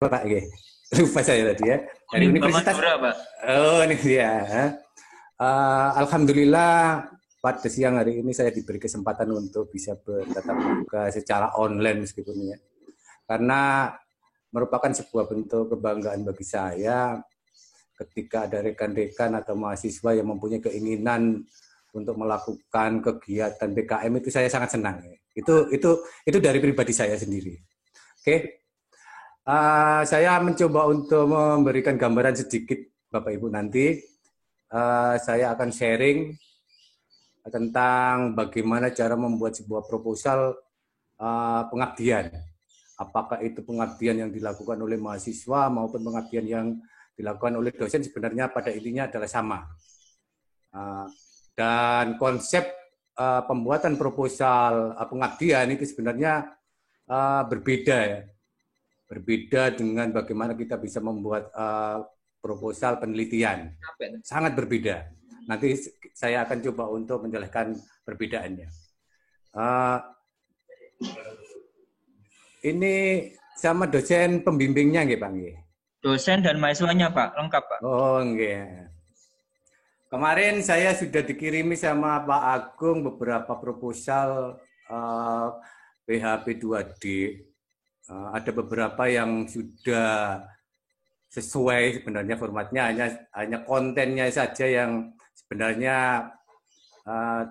Pak, lupa saya tadi ya. Dari Universitas. Madura, Pak. Oh, ini dia. Alhamdulillah pada siang hari ini saya diberi kesempatan untuk bisa bertatap muka secara online meskipun ya. Karena merupakan sebuah bentuk kebanggaan bagi saya ketika ada rekan-rekan atau mahasiswa yang mempunyai keinginan untuk melakukan kegiatan PKM itu saya sangat senang. Itu dari pribadi saya sendiri. Oke. Saya mencoba untuk memberikan gambaran sedikit Bapak Ibu nanti. Saya akan sharing tentang bagaimana cara membuat sebuah proposal pengabdian. Apakah itu pengabdian yang dilakukan oleh mahasiswa maupun pengabdian yang dilakukan oleh dosen sebenarnya pada intinya adalah sama. Dan konsep pembuatan proposal pengabdian itu sebenarnya berbeda ya. Berbeda dengan bagaimana kita bisa membuat proposal penelitian. Sangat berbeda. Nanti saya akan coba untuk menjelaskan perbedaannya. Ini sama dosen pembimbingnya nggih, Pak nggih? Dosen dan mahasiswanya, Pak, lengkap, Pak. Oh, nggih. Kemarin saya sudah dikirimi sama Pak Agung beberapa proposal PHP 2D. Ada beberapa yang sudah sesuai sebenarnya formatnya, hanya kontennya saja yang sebenarnya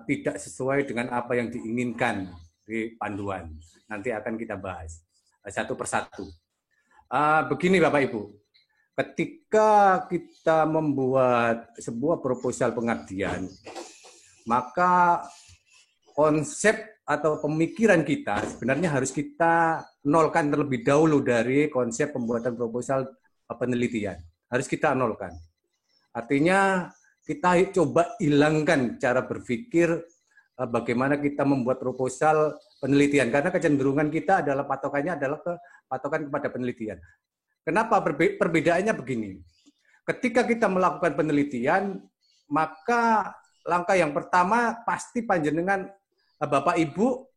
tidak sesuai dengan apa yang diinginkan di panduan. Nanti akan kita bahas satu persatu. Begini Bapak Ibu, ketika kita membuat sebuah proposal pengabdian, maka konsep atau pemikiran kita sebenarnya harus kita nolkan terlebih dahulu dari konsep pembuatan proposal penelitian. Harus kita nolkan. Artinya kita coba hilangkan cara berpikir bagaimana kita membuat proposal penelitian. Karena kecenderungan kita adalah patokannya adalah patokan kepada penelitian. Kenapa perbedaannya begini? Ketika kita melakukan penelitian, maka langkah yang pertama pasti panjenengan Bapak Ibu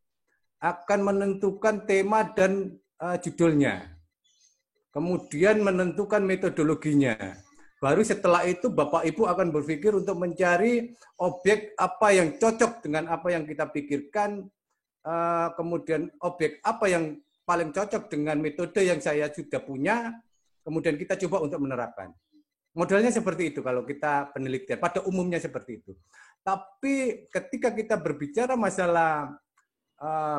akan menentukan tema dan judulnya. Kemudian menentukan metodologinya. Baru setelah itu Bapak Ibu akan berpikir untuk mencari objek apa yang cocok dengan apa yang kita pikirkan. Kemudian objek apa yang paling cocok dengan metode yang saya sudah punya. Kemudian kita coba untuk menerapkan. Modelnya seperti itu kalau kita penelitian. Pada umumnya seperti itu. Tapi ketika kita berbicara masalah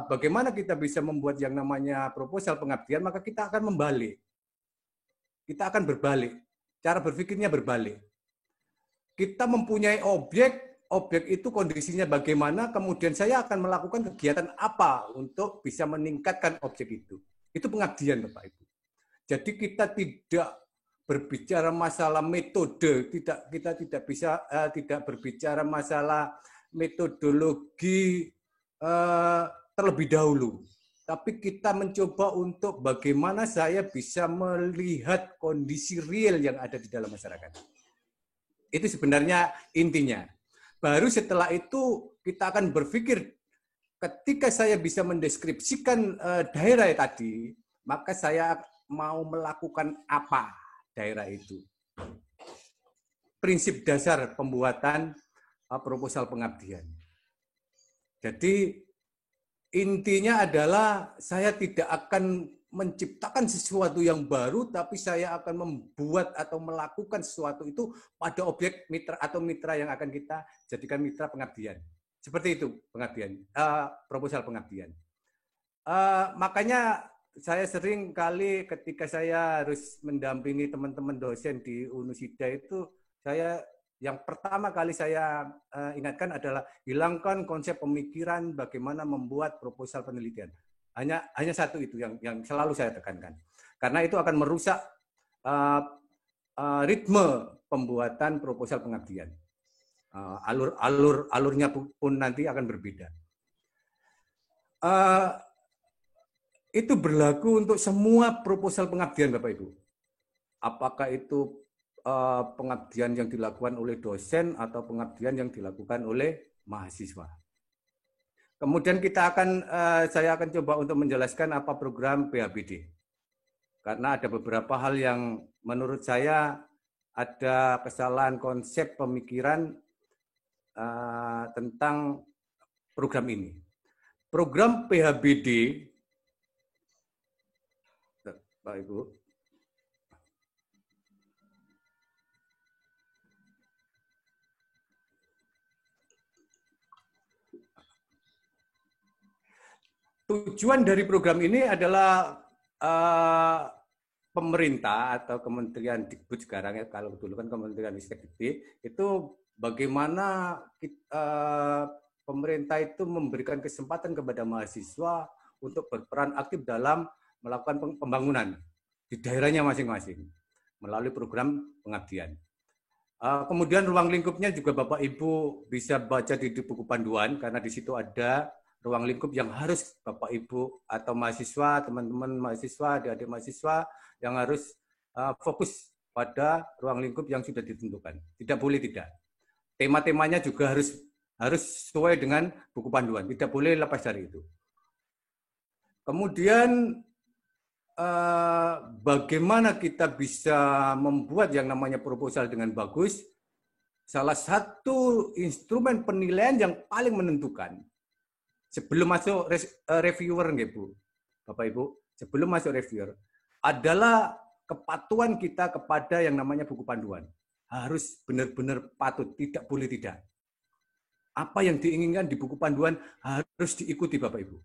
bagaimana kita bisa membuat yang namanya proposal pengabdian, maka kita akan membalik. Kita akan berbalik. Cara berpikirnya berbalik. Kita mempunyai objek itu kondisinya bagaimana, kemudian saya akan melakukan kegiatan apa untuk bisa meningkatkan objek itu. Itu pengabdian, Bapak Ibu. Jadi kita tidak berbicara masalah metode, kita tidak berbicara masalah metodologi terlebih dahulu, tapi kita mencoba untuk bagaimana saya bisa melihat kondisi real yang ada di dalam masyarakat. Itu sebenarnya intinya. Baru setelah itu kita akan berpikir ketika saya bisa mendeskripsikan daerah tadi, maka saya mau melakukan apa daerah itu. Prinsip dasar pembuatan proposal pengabdian. Jadi intinya adalah saya tidak akan menciptakan sesuatu yang baru, tapi saya akan membuat atau melakukan sesuatu itu pada objek mitra atau mitra yang akan kita jadikan mitra pengabdian. Seperti itu pengabdian, proposal pengabdian. Makanya saya sering kali ketika saya harus mendampingi teman-teman dosen di Unusida itu, yang pertama kali saya ingatkan adalah hilangkan konsep pemikiran bagaimana membuat proposal penelitian. Hanya satu itu yang selalu saya tekankan. Karena itu akan merusak ritme pembuatan proposal pengabdian. Alurnya pun nanti akan berbeda. Itu berlaku untuk semua proposal pengabdian, Bapak Ibu. Apakah itu pengabdian yang dilakukan oleh dosen atau pengabdian yang dilakukan oleh mahasiswa. Kemudian saya akan coba untuk menjelaskan apa program PHBD. karena ada beberapa hal yang menurut saya ada kesalahan konsep pemikiran tentang program ini. Program PHBD, Pak Ibu, tujuan dari program ini adalah pemerintah atau Kementerian Dikbud sekarang ya, kalau dulu kan Kementerian Ristek-Dikti, itu bagaimana pemerintah itu memberikan kesempatan kepada mahasiswa untuk berperan aktif dalam melakukan pembangunan di daerahnya masing-masing melalui program pengabdian. Kemudian ruang lingkupnya juga Bapak Ibu bisa baca di buku panduan, karena di situ ada ruang lingkup yang harus Bapak Ibu atau mahasiswa, teman-teman mahasiswa, adik-adik mahasiswa yang harus fokus pada ruang lingkup yang sudah ditentukan. Tidak boleh tidak. Tema-temanya juga harus sesuai dengan buku panduan. Tidak boleh lepas dari itu. Kemudian bagaimana kita bisa membuat yang namanya proposal dengan bagus? Salah satu instrumen penilaian yang paling menentukan sebelum masuk reviewer, Bu, Bapak Ibu, sebelum masuk reviewer adalah kepatuhan kita kepada yang namanya buku panduan. Harus benar-benar patuh, tidak boleh tidak. Apa yang diinginkan di buku panduan harus diikuti, Bapak Ibu.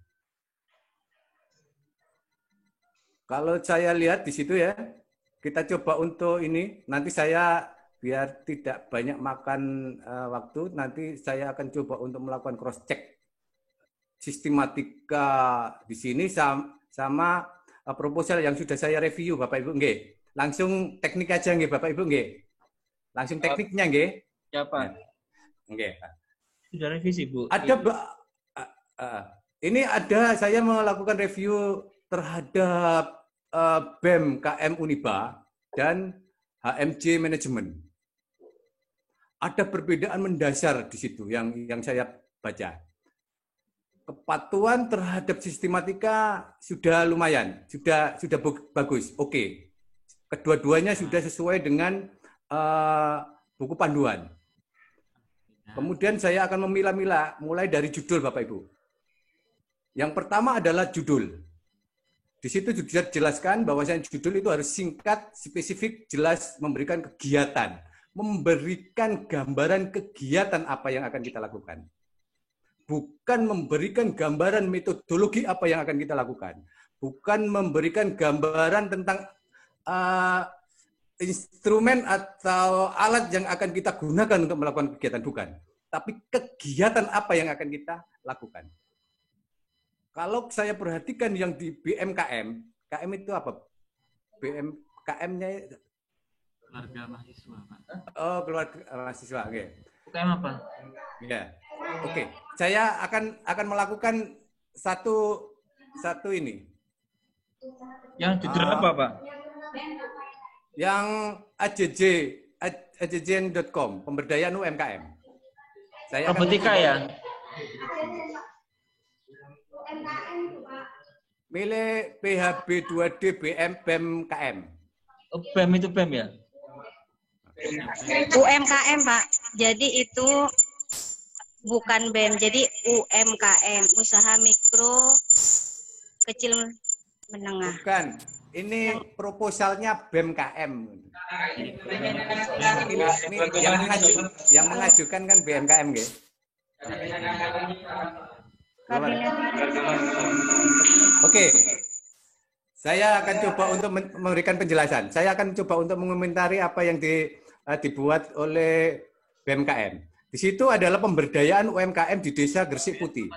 Kalau saya lihat di situ ya, kita coba untuk ini, nanti saya biar tidak banyak makan waktu, nanti saya akan coba untuk melakukan cross check sistematika di sini sama proposal yang sudah saya review, Bapak Ibu, nggih. Langsung teknik aja nggih, Bapak Ibu, nggih. Langsung tekniknya nggih. Ya, Pak. Nggih. Sudah revisi, Bu. Ada ini ada saya melakukan review terhadap BEM KM Uniba dan HMJ Manajemen. Ada perbedaan mendasar di situ yang saya baca. Kepatuhan terhadap sistematika sudah lumayan, sudah bagus, oke. Kedua-duanya sudah sesuai dengan buku panduan. Kemudian saya akan memilah-milah mulai dari judul, Bapak Ibu. Yang pertama adalah judul. Di situ juga dijelaskan bahwasanya judul itu harus singkat, spesifik, jelas, memberikan kegiatan, memberikan gambaran kegiatan apa yang akan kita lakukan. Bukan memberikan gambaran metodologi apa yang akan kita lakukan. Bukan memberikan gambaran tentang instrumen atau alat yang akan kita gunakan untuk melakukan kegiatan. Bukan. Tapi kegiatan apa yang akan kita lakukan. Kalau saya perhatikan yang di BMKM, KM itu apa? BMKM-nya keluarga mahasiswa, Pak. Oh, keluarga mahasiswa, oke. UKM apa? Ya. Oke, saya akan melakukan satu ini. Yang judul apa, Pak? Yang ajjn.com, pemberdayaan UMKM. Saya robotika ya? Milih PHB 2D BEM KM. Oh, BEM itu BEM ya? UMKM, Pak. Jadi itu bukan BEM, jadi UMKM, usaha mikro kecil menengah. Bukan, ini proposalnya BEM KM. Ini yang mengajukan kan BMKM, gitu. Oke, saya akan coba untuk memberikan penjelasan. Saya akan coba untuk mengomentari apa yang dibuat oleh BMKM. Di situ adalah pemberdayaan UMKM di Desa Gresik Putih.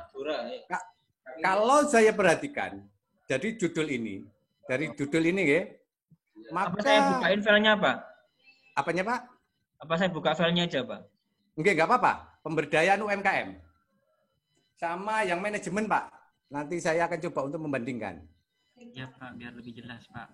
Kalau saya perhatikan dari judul ini, ya, maka apa saya bukain filenya, Pak? Apanya, Pak? Apa saya buka filenya aja, Pak? Nggak apa-apa. Pemberdayaan UMKM. Sama yang manajemen, Pak. Nanti saya akan coba untuk membandingkan. Ya, Pak, biar lebih jelas, Pak.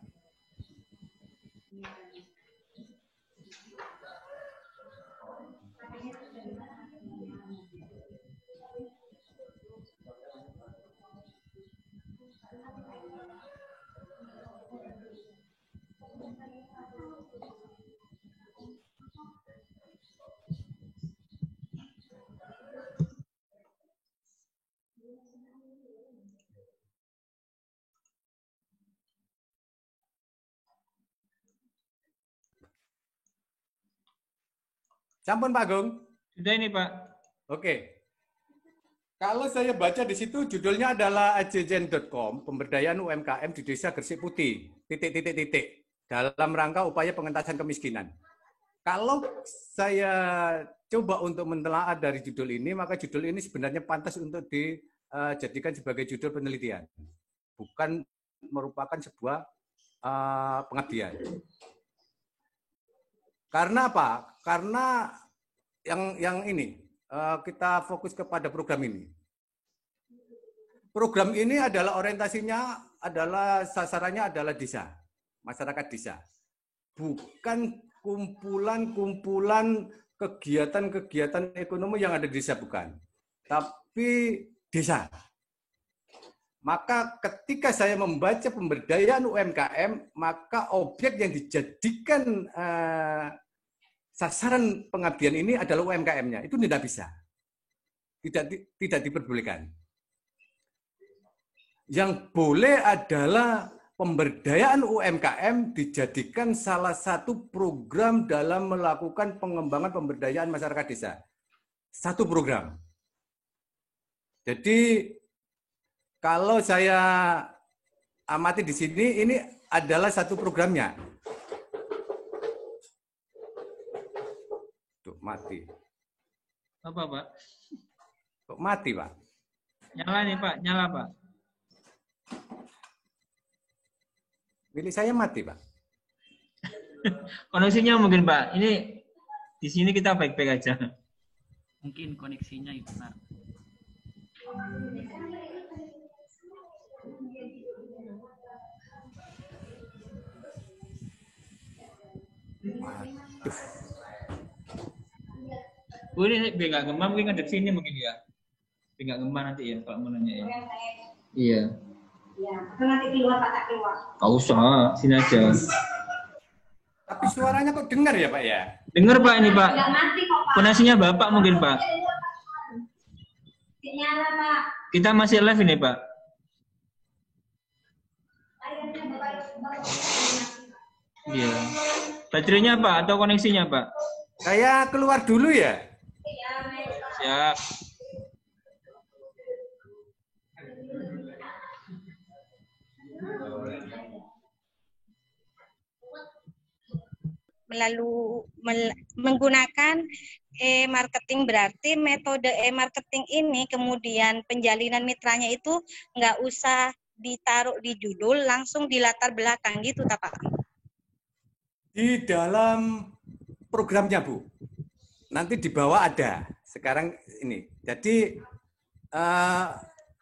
Sampun Pak Agung? Sudah ini Pak. Oke. Kalau saya baca di situ judulnya adalah ajjen.com, pemberdayaan UMKM di Desa Gresik Putih, titik, dalam rangka upaya pengentasan kemiskinan. Kalau saya coba untuk mentelaah dari judul ini, maka judul ini sebenarnya pantas untuk dijadikan sebagai judul penelitian. Bukan merupakan sebuah pengabdian. Karena apa? Karena yang ini, kita fokus kepada program ini. Program ini adalah orientasinya adalah sasarannya adalah desa, masyarakat desa. Bukan kumpulan-kumpulan kegiatan-kegiatan ekonomi yang ada di desa, bukan. Tapi desa. Maka ketika saya membaca pemberdayaan UMKM, maka objek yang dijadikan sasaran pengabdian ini adalah UMKM-nya. Itu tidak bisa. Tidak diperbolehkan. Yang boleh adalah pemberdayaan UMKM dijadikan salah satu program dalam melakukan pengembangan pemberdayaan masyarakat desa. Satu program. Jadi kalau saya amati di sini, ini adalah satu programnya. Tuh, mati. Apa Pak? Kok mati, Pak? Nyala nih Pak, nyala Pak. Milik saya mati, Pak. Koneksinya mungkin Pak. Ini di sini kita baik-baik aja. Mungkin koneksinya itu Pak. Aduh. Oh, ini biar nggak gemar mungkin ada di sini mungkin ya. Biar nggak gemar nanti ya Pak mau nanya ya. Iya. Ya, nanti keluar Pak, tak keluar. Nggak usah, sini aja. Tapi suaranya kok dengar ya, Pak ya? Dengar Pak ini Pak. Nggak mati kok Pak. Koneksinya Bapak mungkin Pak. Nyala Pak. Kita masih live ini Pak. Iya. Baterainya Pak atau koneksinya Pak? Saya keluar dulu ya. Siap. Menggunakan e-marketing berarti metode e-marketing ini kemudian penjalinan mitranya itu nggak usah ditaruh di judul, langsung di latar belakang gitu, Pak? Di dalam programnya, Bu. Nanti di bawah ada. Sekarang ini. Jadi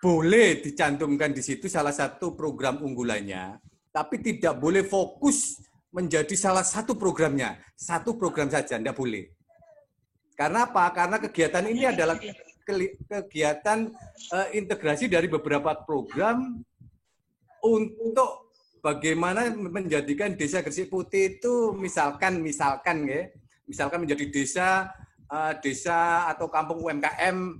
boleh dicantumkan di situ salah satu program unggulannya, tapi tidak boleh fokus menjadi salah satu programnya. Satu program saja, tidak boleh. Karena apa? Karena kegiatan ini adalah kegiatan integrasi dari beberapa program untuk bagaimana menjadikan Desa Gresik Putih itu misalkan ya, misalkan menjadi desa atau kampung UMKM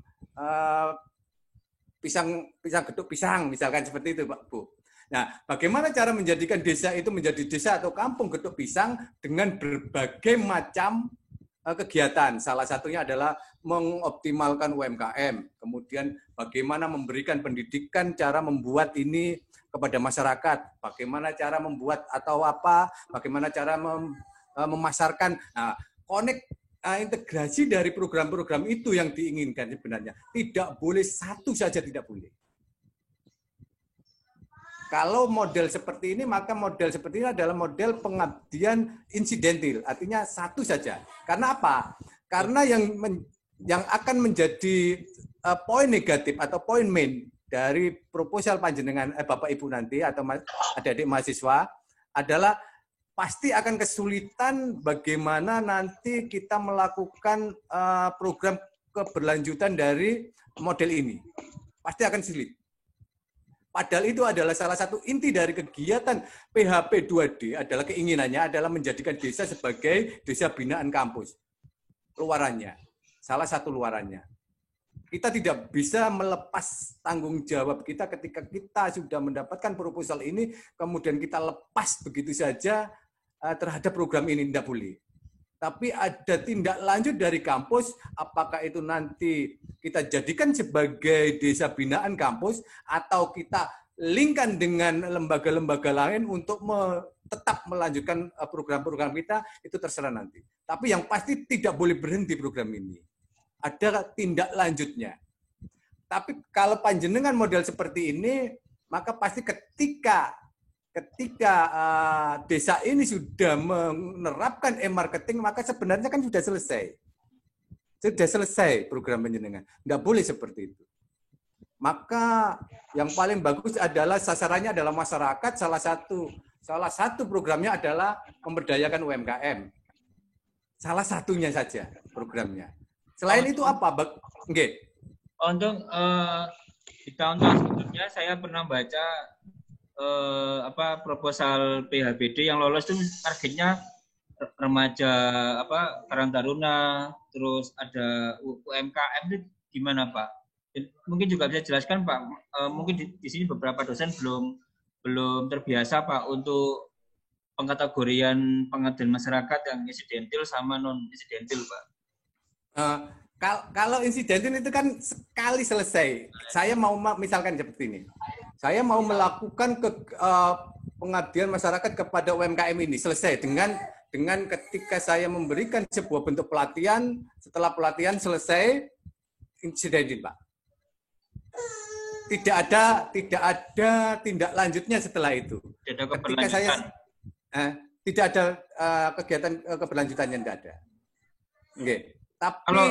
pisang geduk pisang, misalkan seperti itu, Pak Bu. Nah, bagaimana cara menjadikan desa itu menjadi desa atau kampung geduk pisang dengan berbagai macam kegiatan. Salah satunya adalah mengoptimalkan UMKM, kemudian bagaimana memberikan pendidikan, cara membuat ini kepada masyarakat, bagaimana cara membuat atau apa, bagaimana cara memasarkan. Nah, integrasi dari program-program itu yang diinginkan sebenarnya. Tidak boleh satu saja, tidak boleh. Kalau model seperti ini, maka model seperti ini adalah model pengabdian insidentil, artinya satu saja. Karena apa? Karena yang akan menjadi poin negatif atau poin main dari proposal panjenengan Bapak Ibu nanti atau adik-adik mahasiswa adalah pasti akan kesulitan bagaimana nanti kita melakukan program keberlanjutan dari model ini. Pasti akan sulit. Padahal itu adalah salah satu inti dari kegiatan PHP 2D adalah keinginannya adalah menjadikan desa sebagai desa binaan kampus. Luarannya, salah satu luarannya. Kita tidak bisa melepas tanggung jawab kita ketika kita sudah mendapatkan proposal ini, kemudian kita lepas begitu saja terhadap program ini, tidak boleh. tapi ada tindak lanjut dari kampus, apakah itu nanti kita jadikan sebagai desa binaan kampus, atau kita linkkan dengan lembaga-lembaga lain untuk tetap melanjutkan program-program kita, itu terserah nanti. Tapi yang pasti tidak boleh berhenti program ini. Ada tindak lanjutnya. Tapi kalau panjenengan model seperti ini, maka pasti ketika desa ini sudah menerapkan e-marketing, maka sebenarnya kan sudah selesai. Sudah selesai program panjenengan. Nggak boleh seperti itu. Maka yang paling bagus adalah sasarannya adalah masyarakat. Salah satu programnya adalah memberdayakan UMKM. Salah satunya saja programnya. Selain itu apa? Nggih. Untuk di tahun-tahun sebelumnya saya pernah baca proposal PHBD yang lolos itu targetnya remaja Karang Taruna, terus ada UMKM itu gimana Pak? Mungkin juga bisa jelaskan Pak. Mungkin di sini beberapa dosen belum terbiasa Pak untuk pengkategorian pengabdian masyarakat yang insidentil sama non insidentil Pak. Kalau insidentil itu kan sekali selesai. Saya mau misalkan seperti ini. Saya mau melakukan pengabdian masyarakat kepada UMKM ini selesai dengan ketika saya memberikan sebuah bentuk pelatihan, setelah pelatihan selesai insidentil Pak. Tidak ada tindak lanjutnya setelah itu. Ketika saya tidak ada kegiatan keberlanjutannya, tidak ada. Okay. Tapi kalau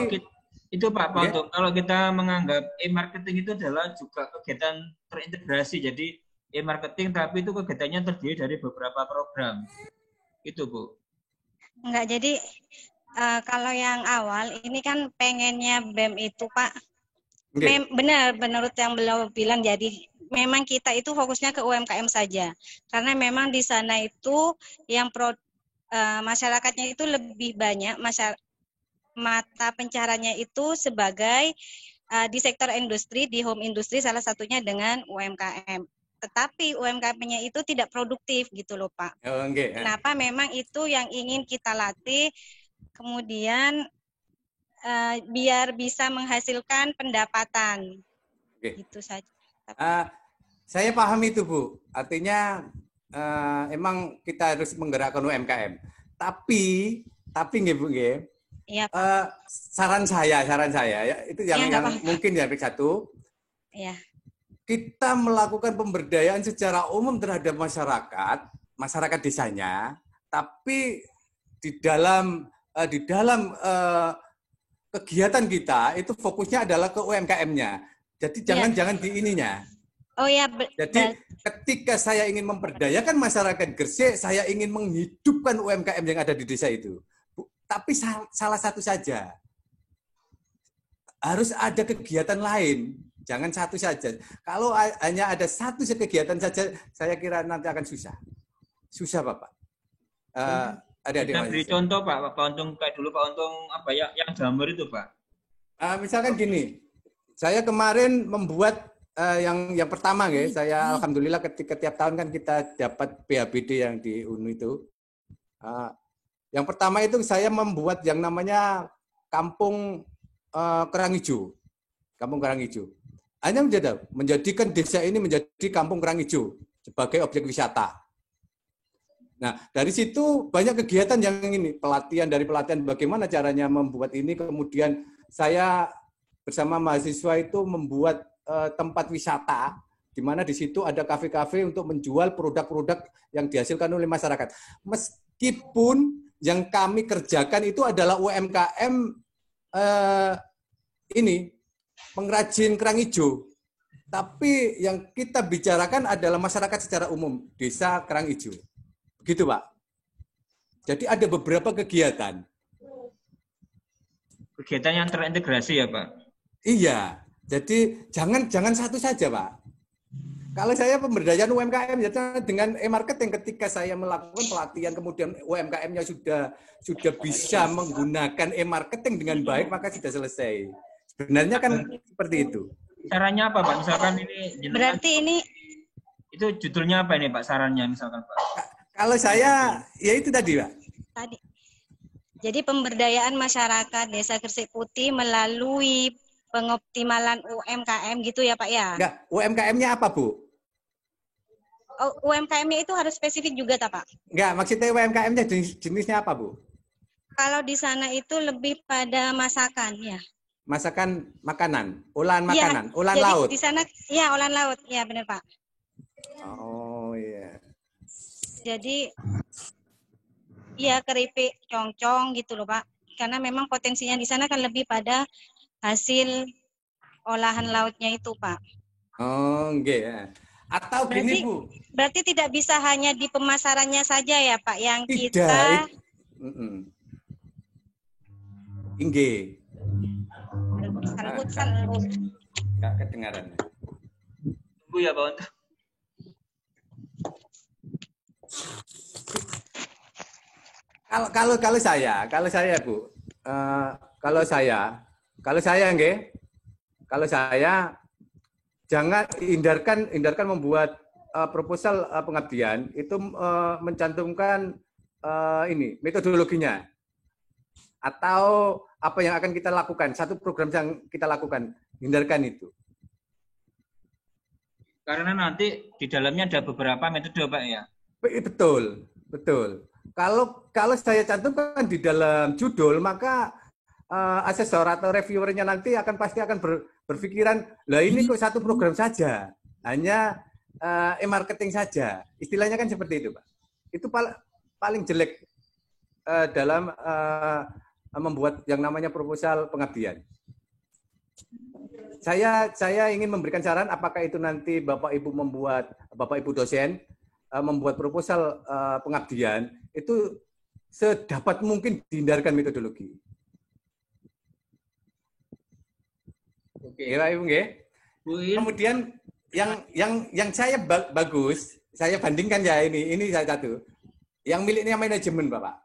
itu Pak Ponto, kalau kita menganggap e-marketing itu adalah juga kegiatan terintegrasi, jadi e-marketing tapi itu kegiatannya terdiri dari beberapa program, itu Bu? Enggak, jadi kalau yang awal ini kan pengennya BEM itu Pak, benar menurut yang beliau bilang, jadi memang kita itu fokusnya ke UMKM saja, karena memang di sana itu yang masyarakatnya itu lebih banyak, mata pencahariannya itu sebagai di sektor industri, di home industri, salah satunya dengan UMKM. Tetapi UMKM-nya itu tidak produktif gitu loh Pak. Kenapa? Memang itu yang ingin kita latih, kemudian biar bisa menghasilkan pendapatan. Itu saja. Saya paham itu Bu. Artinya emang kita harus menggerakkan UMKM. Tapi nggih Bu nggih. Iya, saran saya ya, itu yang mungkin yang satu. Iya. Kita melakukan pemberdayaan secara umum terhadap masyarakat desanya, tapi di dalam kegiatan kita itu fokusnya adalah ke UMKM-nya. Jadi jangan di ininya. Oh ya. Jadi ketika saya ingin memberdayakan masyarakat Gresik, saya ingin menghidupkan UMKM yang ada di desa itu. Tapi salah satu saja. Harus ada kegiatan lain. Jangan satu saja. Kalau hanya ada satu kegiatan saja, saya kira nanti akan susah. Susah, Bapak. Kita beri contoh, Pak Untung, kayak dulu Pak Untung yang jamur itu, Pak. Misalkan gini. Saya kemarin membuat yang pertama, ya. Saya alhamdulillah ketika tiap tahun kan kita dapat PHBD yang di UNU itu. Yang pertama itu saya membuat yang namanya Kampung Kerang Hijau. Kampung Kerang Hijau. Hanya menjadikan desa ini menjadi Kampung Kerang Hijau sebagai objek wisata. Nah, dari situ banyak kegiatan yang ini, pelatihan bagaimana caranya membuat ini, kemudian saya bersama mahasiswa itu membuat tempat wisata, di mana di situ ada kafe-kafe untuk menjual produk-produk yang dihasilkan oleh masyarakat. Meskipun yang kami kerjakan itu adalah UMKM pengrajin kerang hijau. Tapi yang kita bicarakan adalah masyarakat secara umum, desa Kerang Hijau. Begitu, Pak. Jadi ada beberapa kegiatan. Kegiatan yang terintegrasi ya, Pak? Iya. Jadi jangan satu saja, Pak. Kalau saya pemberdayaan UMKM ya dengan e-marketing, ketika saya melakukan pelatihan kemudian UMKM-nya sudah bisa menggunakan e-marketing dengan baik, maka sudah selesai. Sebenarnya kan seperti itu. Caranya apa, Pak? Misalkan ini berarti ini itu judulnya apa ini, Pak? Sarannya misalkan, Pak. Kalau saya ya itu tadi, Pak. Tadi. Jadi pemberdayaan masyarakat Desa Gresik Putih melalui pengoptimalan UMKM gitu ya Pak ya? Enggak, UMKM-nya apa Bu? Oh, UMKM-nya itu harus spesifik juga tak Pak? Enggak, maksudnya UMKM-nya jenisnya apa Bu? Kalau di sana itu lebih pada masakan ya. Masakan makanan, olahan Iya, makanan, olahan jadi laut. di sana ya olahan laut, ya benar Pak. Oh iya. Jadi ya keripik, congcong gitu loh Pak. Karena memang potensinya di sana kan lebih pada hasil olahan lautnya itu Pak. Oh, enggak ya. Atau gini Bu. Berarti tidak bisa hanya di pemasarannya saja ya Pak yang Tidak. kita Inggih. Salud. Enggak kedengaran. Bu ya Pak. Kalau saya Bu, kalau saya nggih, kalau saya jangan hindarkan membuat proposal pengabdian itu mencantumkan ini metodologinya atau apa yang akan kita lakukan, satu program yang kita lakukan, hindarkan itu. Karena nanti di dalamnya ada beberapa metode Pak ya. Betul. Kalau saya cantumkan di dalam judul, maka asesor atau reviewernya nanti pasti akan berpikiran, lah ini kok satu program saja, hanya e-marketing saja. Istilahnya kan seperti itu, Pak. Itu paling jelek dalam membuat yang namanya proposal pengabdian. Saya ingin memberikan saran, apakah itu nanti Bapak Ibu dosen membuat proposal pengabdian itu sedapat mungkin dihindarkan metodologi. Oke, Ibu nggih. Kemudian yang saya bagus, saya bandingkan ya ini saya satu. Yang miliknya manajemen, Bapak.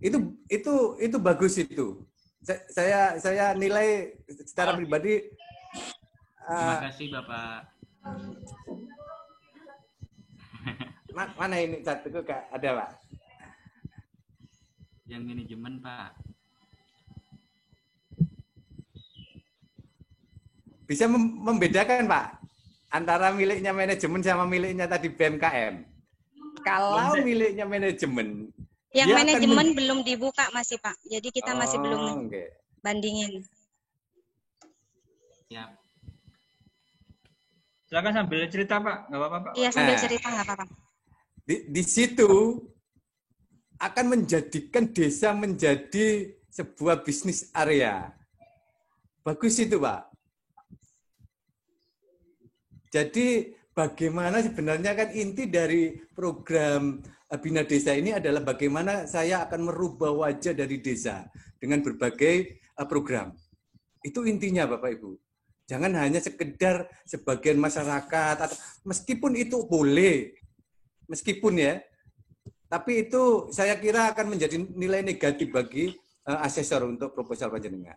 Itu bagus itu. Saya nilai secara pribadi. Terima kasih Bapak. Mana ini satu kok ada Pak? Yang manajemen Pak. Bisa membedakan Pak antara miliknya manajemen sama miliknya tadi BMKM. Kalau miliknya manajemen, yang manajemen belum dibuka masih Pak. Jadi kita masih belum bandingin. Ya. Silakan sambil cerita Pak, nggak apa-apa Pak. Iya sambil cerita nggak apa-apa. Di situ akan menjadikan desa menjadi sebuah bisnis area. Bagus itu Pak. Jadi bagaimana sebenarnya kan inti dari program Bina Desa ini adalah bagaimana saya akan merubah wajah dari desa dengan berbagai program. Itu intinya Bapak Ibu. Jangan hanya sekedar sebagian masyarakat, atau meskipun itu boleh, meskipun ya, tapi itu saya kira akan menjadi nilai negatif bagi asesor untuk proposal panjenengan.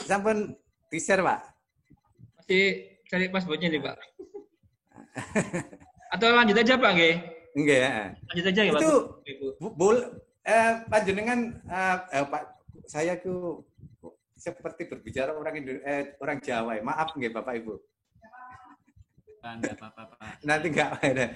Sampai di-share, Pak. Masih cari passwordnya nih, Pak. Atau lanjut aja, Pak, nggih? Enggak ya. Lanjut aja ya, Pak. Itu panjenengan Pak, saya tuh seperti berbicara orang Jawa. Maaf nggih Bapak Ibu. Enggak apa-apa, Pak. Nanti enggak ada.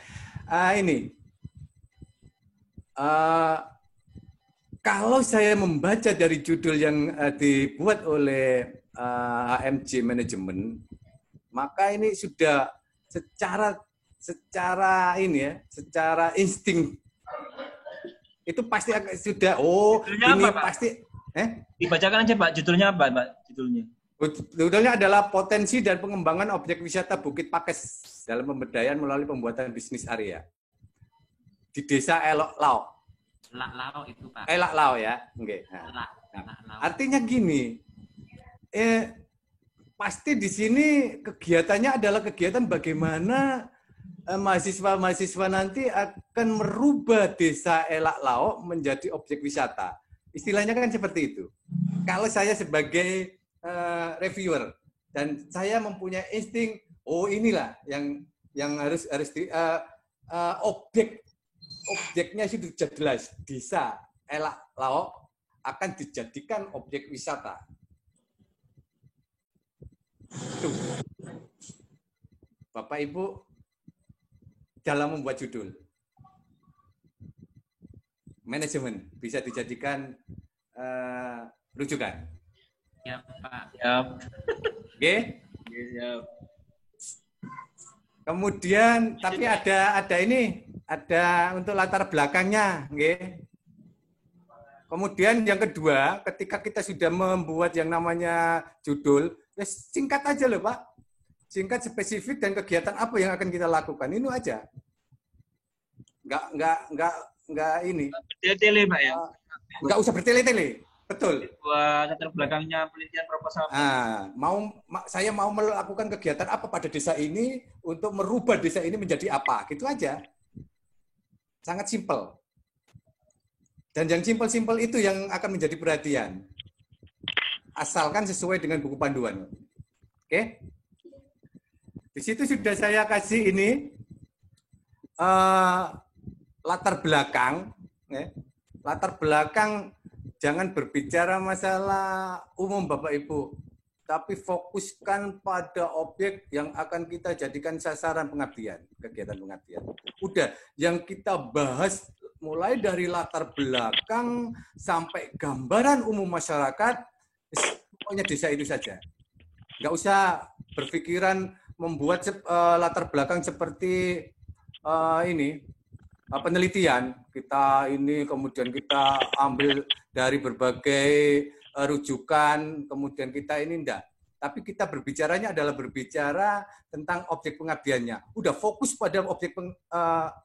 Kalau saya membaca dari judul yang dibuat oleh HMJ Management, maka ini sudah secara ini ya, secara insting itu pasti sudah judulnya ini apa, Pak? Pasti dibacakan aja Pak, judulnya apa Pak? Judulnya adalah potensi dan pengembangan objek wisata Bukit Pakis dalam pemberdayaan melalui pembuatan bisnis area di Desa Elok Lao. Elak Lao itu Pak. Elak Lao ya, okay. Nah, artinya gini, pasti di sini kegiatannya adalah kegiatan bagaimana mahasiswa-mahasiswa nanti akan merubah Desa Elak Lao menjadi objek wisata. Istilahnya kan seperti itu. Kalau saya sebagai reviewer dan saya mempunyai insting, inilah yang harus objeknya sudah jelas, desa Elak Laok akan dijadikan objek wisata. Tuh. Bapak Ibu dalam membuat judul. Manajemen bisa dijadikan rujukan. Ya, Pak. Siap. Oke? Siap. Kemudian tapi ada untuk latar belakangnya, nggih. Kemudian yang kedua, ketika kita sudah membuat yang namanya judul, ya singkat aja loh, Pak. Singkat, spesifik, dan kegiatan apa yang akan kita lakukan. Ini aja. Nggak ini. Bertele-tele, Pak ya. Nggak usah bertele-tele. Betul. Buat latar belakangnya penelitian proposal. Saya mau melakukan kegiatan apa pada desa ini untuk merubah desa ini menjadi apa, gitu aja. Sangat simpel. Dan yang simpel-simpel itu yang akan menjadi perhatian. Asalkan sesuai dengan buku panduan. Oke? Di situ sudah saya kasih ini latar belakang. Latar belakang. Jangan berbicara masalah umum Bapak Ibu, tapi fokuskan pada objek yang akan kita jadikan sasaran pengabdian, kegiatan pengabdian. Udah, yang kita bahas mulai dari latar belakang sampai gambaran umum masyarakat, pokoknya desa itu saja. Nggak usah berpikiran membuat latar belakang seperti ini, penelitian. Kita ini kemudian kita ambil dari berbagai rujukan, kemudian kita ini enggak. Tapi kita berbicaranya adalah berbicara tentang objek pengabdiannya. Udah fokus pada objek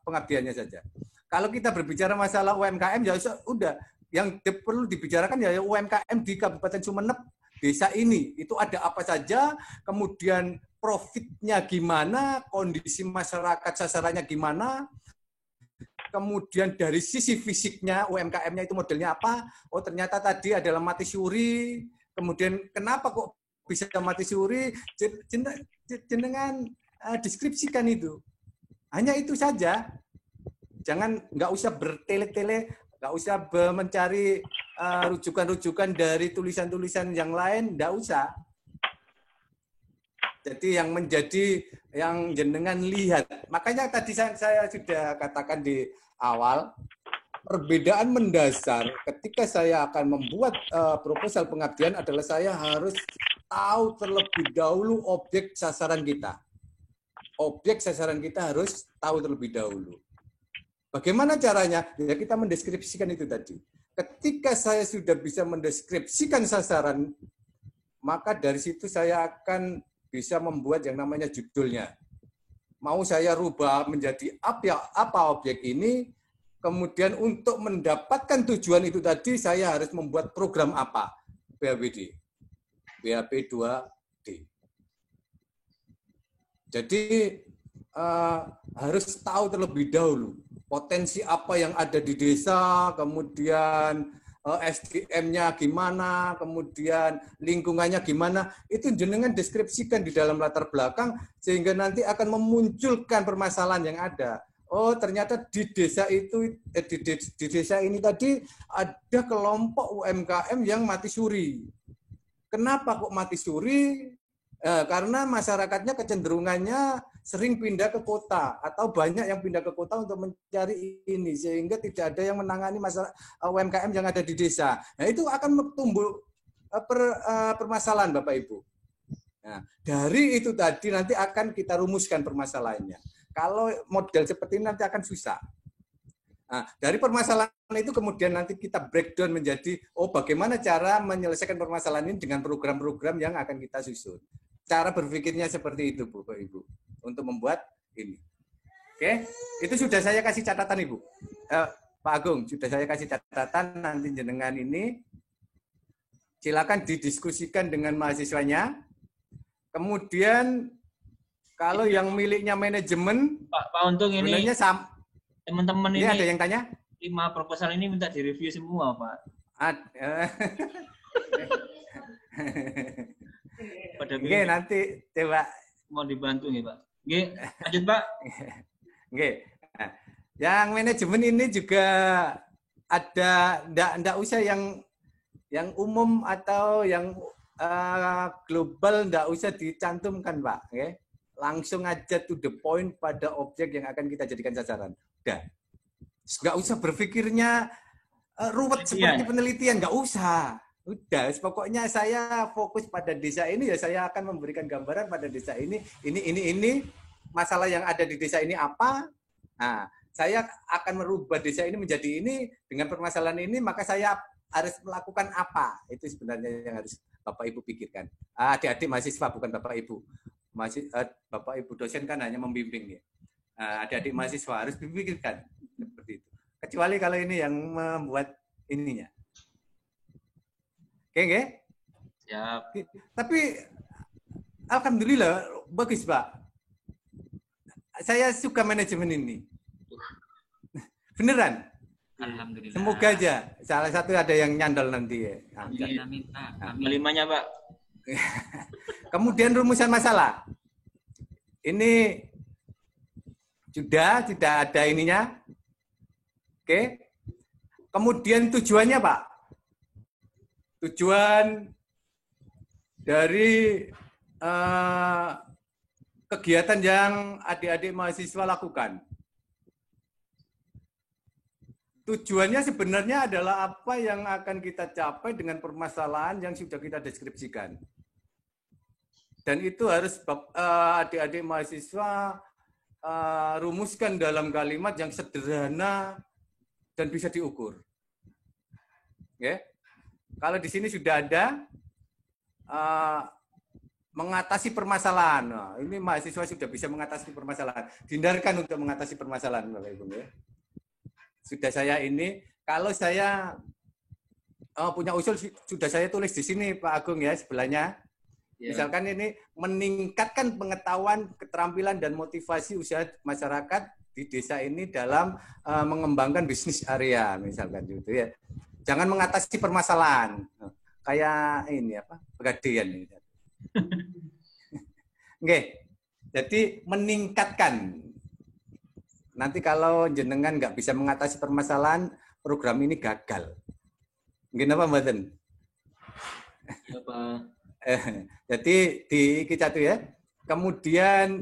pengabdiannya saja. Kalau kita berbicara masalah UMKM, ya udah. Yang perlu dibicarakan ya UMKM di Kabupaten Sumeneb, desa ini. Itu ada apa saja, kemudian profitnya gimana, kondisi masyarakat sasarannya gimana, kemudian dari sisi fisiknya UMKM-nya itu modelnya apa? Oh ternyata tadi adalah mati suri. Kemudian kenapa kok bisa mati suri? Jenengan deskripsikan itu. Hanya itu saja. Nggak usah bertele-tele, nggak usah mencari rujukan-rujukan dari tulisan-tulisan yang lain, nggak usah. Jadi yang menjadi yang jenengan lihat. Makanya tadi saya sudah katakan di awal, perbedaan mendasar ketika saya akan membuat proposal pengabdian adalah saya harus tahu terlebih dahulu objek sasaran kita. Objek sasaran kita harus tahu terlebih dahulu. Bagaimana caranya? Ya kita mendeskripsikan itu tadi. Ketika saya sudah bisa mendeskripsikan sasaran, maka dari situ saya akan bisa membuat yang namanya judulnya. Mau saya rubah menjadi apa objek ini, kemudian untuk mendapatkan tujuan itu tadi, saya harus membuat program apa? BAPD. BAP 2D. Jadi harus tahu terlebih dahulu potensi apa yang ada di desa, kemudian SDM-nya gimana, kemudian lingkungannya gimana, itu jenengan deskripsikan di dalam latar belakang sehingga nanti akan memunculkan permasalahan yang ada. Oh, ternyata di desa itu di desa ini tadi ada kelompok UMKM yang mati suri. Kenapa kok mati suri? Karena masyarakatnya kecenderungannya sering pindah ke kota atau banyak yang pindah ke kota untuk mencari ini sehingga tidak ada yang menangani masalah UMKM yang ada di desa. Nah, itu akan tumbuh permasalahan Bapak Ibu. Nah, dari itu tadi nanti akan kita rumuskan permasalahannya. Kalau model seperti ini nanti akan susah. Nah, dari permasalahan itu kemudian nanti kita breakdown menjadi bagaimana cara menyelesaikan permasalahan ini dengan program-program yang akan kita susun. Cara berpikirnya seperti itu, Bapak Ibu, untuk membuat ini. Oke, itu sudah saya kasih catatan, Ibu. Pak Agung, sudah saya kasih catatan, nanti jenengan ini silakan didiskusikan dengan mahasiswanya. Kemudian kalau yang miliknya manajemen, Pak Untung ini teman-teman ini ada yang tanya? 5 proposal ini minta direview semua, Pak. Oke, nanti coba mau dibantu nih, Pak. Oke, lanjut, Pak. Oke. Nah, yang manajemen ini juga ada, ndak usah yang umum atau yang global, ndak usah dicantumkan, Pak. Okay? Langsung aja to the point pada objek yang akan kita jadikan sasaran. Udah. Nggak usah berpikirnya ruwet seperti penelitian, nggak usah. Udah, pokoknya saya fokus pada desa ini, ya saya akan memberikan gambaran pada desa ini masalah yang ada di desa ini apa. Nah, saya akan merubah desa ini menjadi ini dengan permasalahan ini, maka saya harus melakukan apa. Itu sebenarnya yang harus Bapak Ibu pikirkan. Adik-adik mahasiswa, bukan Bapak Ibu. Bapak Ibu dosen kan hanya membimbing ya. Adik-adik mahasiswa harus dipikirkan seperti itu. Kecuali kalau ini yang membuat ininya. Oke, nggih? Siap. Tapi alhamdulillah bagus, Pak. Saya suka manajemen ini. Beneran. Alhamdulillah. Semoga aja salah satu ada yang nyandal nanti ya. Amin, Pak. Amin. Kelimanya, Pak. Kemudian rumusan masalah. Ini sudah tidak ada ininya. Oke. Kemudian tujuannya, Pak. Tujuan dari kegiatan yang adik-adik mahasiswa lakukan. Tujuannya sebenarnya adalah apa yang akan kita capai dengan permasalahan yang sudah kita deskripsikan. Dan itu harus adik-adik mahasiswa rumuskan dalam kalimat yang sederhana dan bisa diukur. Ya. Kalau di sini sudah ada mengatasi permasalahan. Nah, ini mahasiswa sudah bisa mengatasi permasalahan. Dihindarkan untuk mengatasi permasalahan, Bapak Ibu. Ya. Sudah saya ini, kalau saya punya usul, sudah saya tulis di sini, Pak Agung ya, sebelahnya. Yeah. Misalkan ini meningkatkan pengetahuan, keterampilan, dan motivasi usaha masyarakat di desa ini dalam mengembangkan bisnis area, misalkan gitu ya. Jangan mengatasi permasalahan. Kayak ini apa? Pegadaian ini. Oke. Jadi meningkatkan. Nanti kalau jenengan nggak bisa mengatasi permasalahan, program ini gagal. Mungkin apa, Mboten? Ya, Pak. Jadi di kita tuh ya. Kemudian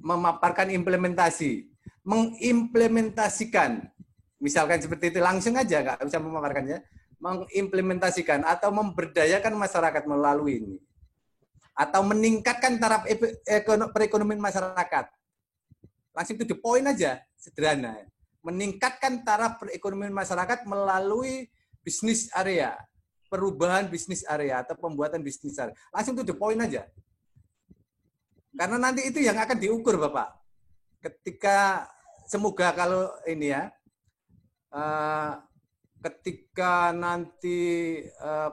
memaparkan implementasi, mengimplementasikan. Misalkan seperti itu, langsung aja, nggak usah memaparkannya. Mengimplementasikan atau memberdayakan masyarakat melalui ini. Atau meningkatkan taraf perekonomian masyarakat. Langsung to the point aja, sederhana. Meningkatkan taraf perekonomian masyarakat melalui bisnis area. Perubahan bisnis area atau pembuatan bisnis area. Langsung to the point aja. Karena nanti itu yang akan diukur, Bapak. Ketika, semoga kalau ini ya, ketika nanti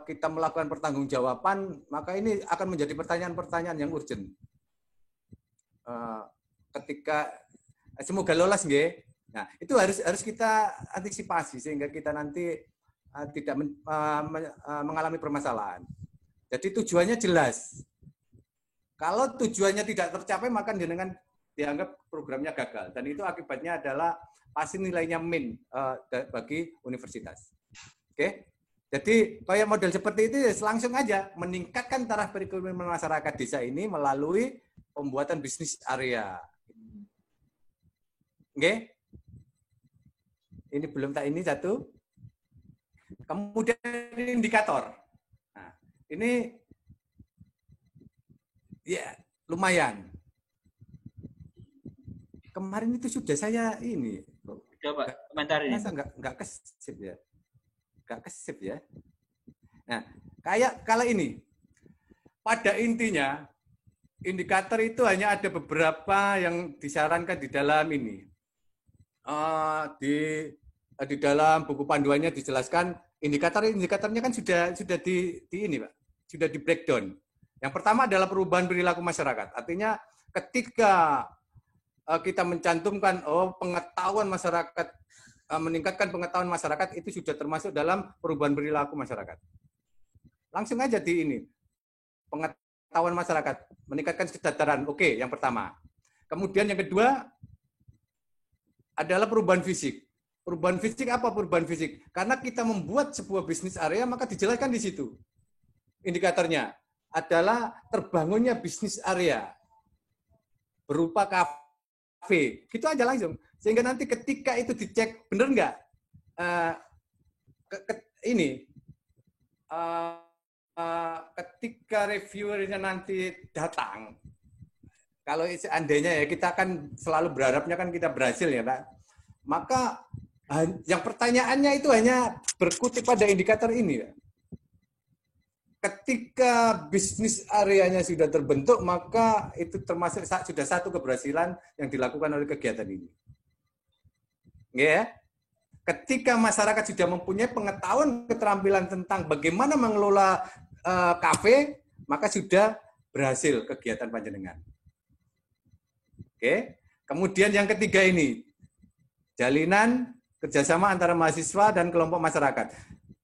kita melakukan pertanggungjawaban, maka ini akan menjadi pertanyaan-pertanyaan yang urgent. Ketika semoga lolos, nggih. Nah, itu harus kita antisipasi sehingga kita nanti tidak mengalami permasalahan. Jadi tujuannya jelas. Kalau tujuannya tidak tercapai, maka dengan dianggap programnya gagal. Dan itu akibatnya adalah pasti nilainya min bagi universitas. Oke, jadi kayak model seperti itu langsung aja meningkatkan taraf perekonomian masyarakat desa ini melalui pembuatan bisnis area. Oke, ini belum tak ini satu. Kemudian indikator. Nah, ini ya lumayan. Kemarin itu sudah saya ini. Coba komentar ini. Masa nggak kesip ya? Nggak kesip ya? Nah, kayak kalau ini, pada intinya, indikator itu hanya ada beberapa yang disarankan di dalam ini. Di dalam buku panduannya dijelaskan indikatornya kan sudah di ini, Pak. Sudah di breakdown. Yang pertama adalah perubahan perilaku masyarakat. Artinya ketika kita mencantumkan pengetahuan masyarakat, meningkatkan pengetahuan masyarakat itu sudah termasuk dalam perubahan perilaku masyarakat. Langsung aja di ini. Pengetahuan masyarakat, meningkatkan kesejahteraan. Oke, yang pertama. Kemudian yang kedua, adalah perubahan fisik. Perubahan fisik apa perubahan fisik? Karena kita membuat sebuah bisnis area, maka dijelaskan di situ. Indikatornya adalah terbangunnya bisnis area berupa kafe. Gitu aja langsung. Sehingga nanti ketika itu dicek, benar nggak? Ketika reviewernya nanti datang, kalau seandainya ya kita akan selalu berharapnya kan kita berhasil ya Pak. Maka yang pertanyaannya itu hanya berkutik pada indikator ini. Ya. Ketika bisnis areanya sudah terbentuk, maka itu termasuk sudah satu keberhasilan yang dilakukan oleh kegiatan ini. Ya. Ketika masyarakat sudah mempunyai pengetahuan keterampilan tentang bagaimana mengelola kafe, maka sudah berhasil kegiatan panjenengan. Oke. Kemudian yang ketiga ini, jalinan kerjasama antara mahasiswa dan kelompok masyarakat.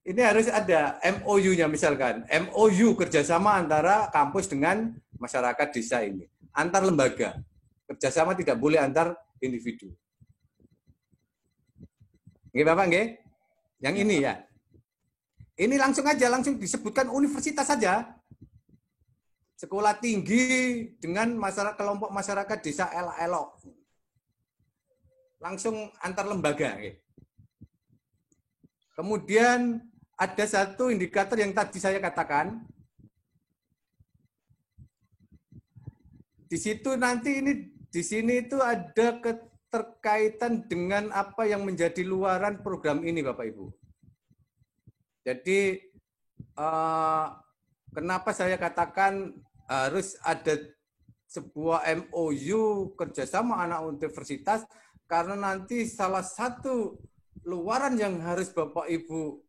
Ini harus ada MOU-nya misalkan. MOU kerjasama antara kampus dengan masyarakat desa ini. Antar lembaga. Kerjasama tidak boleh antar individu. Nggih Bapak, nggih? Yang ini ya. Ini langsung disebutkan universitas saja. Sekolah tinggi dengan kelompok masyarakat desa elok. Langsung antar lembaga. Nggih. Kemudian ada satu indikator yang tadi saya katakan. Di situ nanti di sini itu ada keterkaitan dengan apa yang menjadi luaran program ini, Bapak Ibu. Jadi kenapa saya katakan harus ada sebuah MOU kerjasama anak universitas, karena nanti salah satu luaran yang harus Bapak Ibu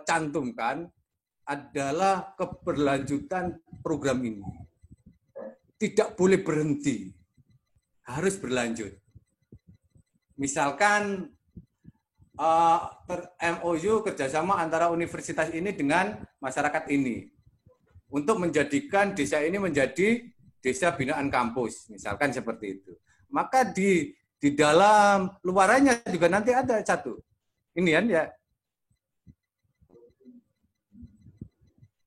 cantumkan adalah keberlanjutan program ini. Tidak boleh berhenti, harus berlanjut. Misalkan MOU kerjasama antara universitas ini dengan masyarakat ini untuk menjadikan desa ini menjadi desa binaan kampus, misalkan seperti itu. Maka di dalam luarannya juga nanti ada satu. Ini kan ya.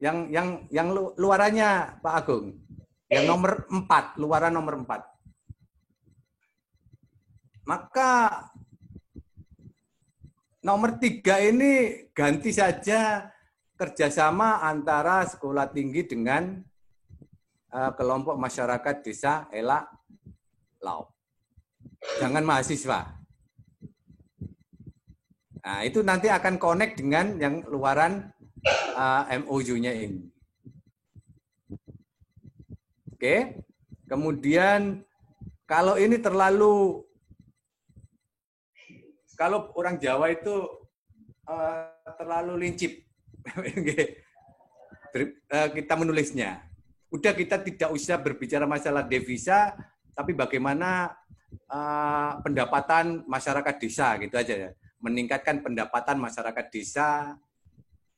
Yang luarannya Pak Agung. Yang nomor 4, luaran nomor 4. Maka nomor 3 ini ganti saja kerjasama antara sekolah tinggi dengan kelompok masyarakat desa Elak Lau. Jangan mahasiswa. Nah, itu nanti akan connect dengan yang luaran MOU-nya ini. Oke. Kemudian kalau ini kalau orang Jawa itu terlalu lincip, kita menulisnya. Udah kita tidak usah berbicara masalah devisa, tapi bagaimana pendapatan masyarakat desa gitu aja ya. Meningkatkan pendapatan masyarakat desa.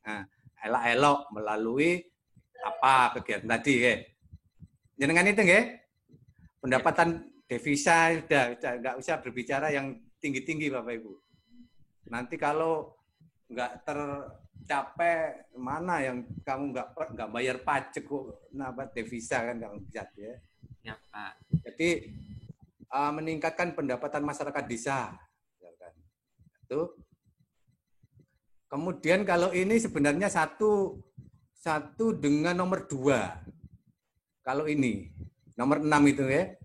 Nah, elok-elok melalui apa kegiatan tadi ya. Jenengan itu nggih? Pendapatan devisa udah nggak usah berbicara yang tinggi-tinggi Bapak Ibu. Nanti kalau nggak tercapai, mana yang kamu nggak bayar pajak kok nambah devisa kan kamu bisa ya. Ya Pak. Jadi meningkatkan pendapatan masyarakat desa. Itu. Kemudian kalau ini sebenarnya satu dengan nomor 2. Kalau ini nomor 6 itu ya.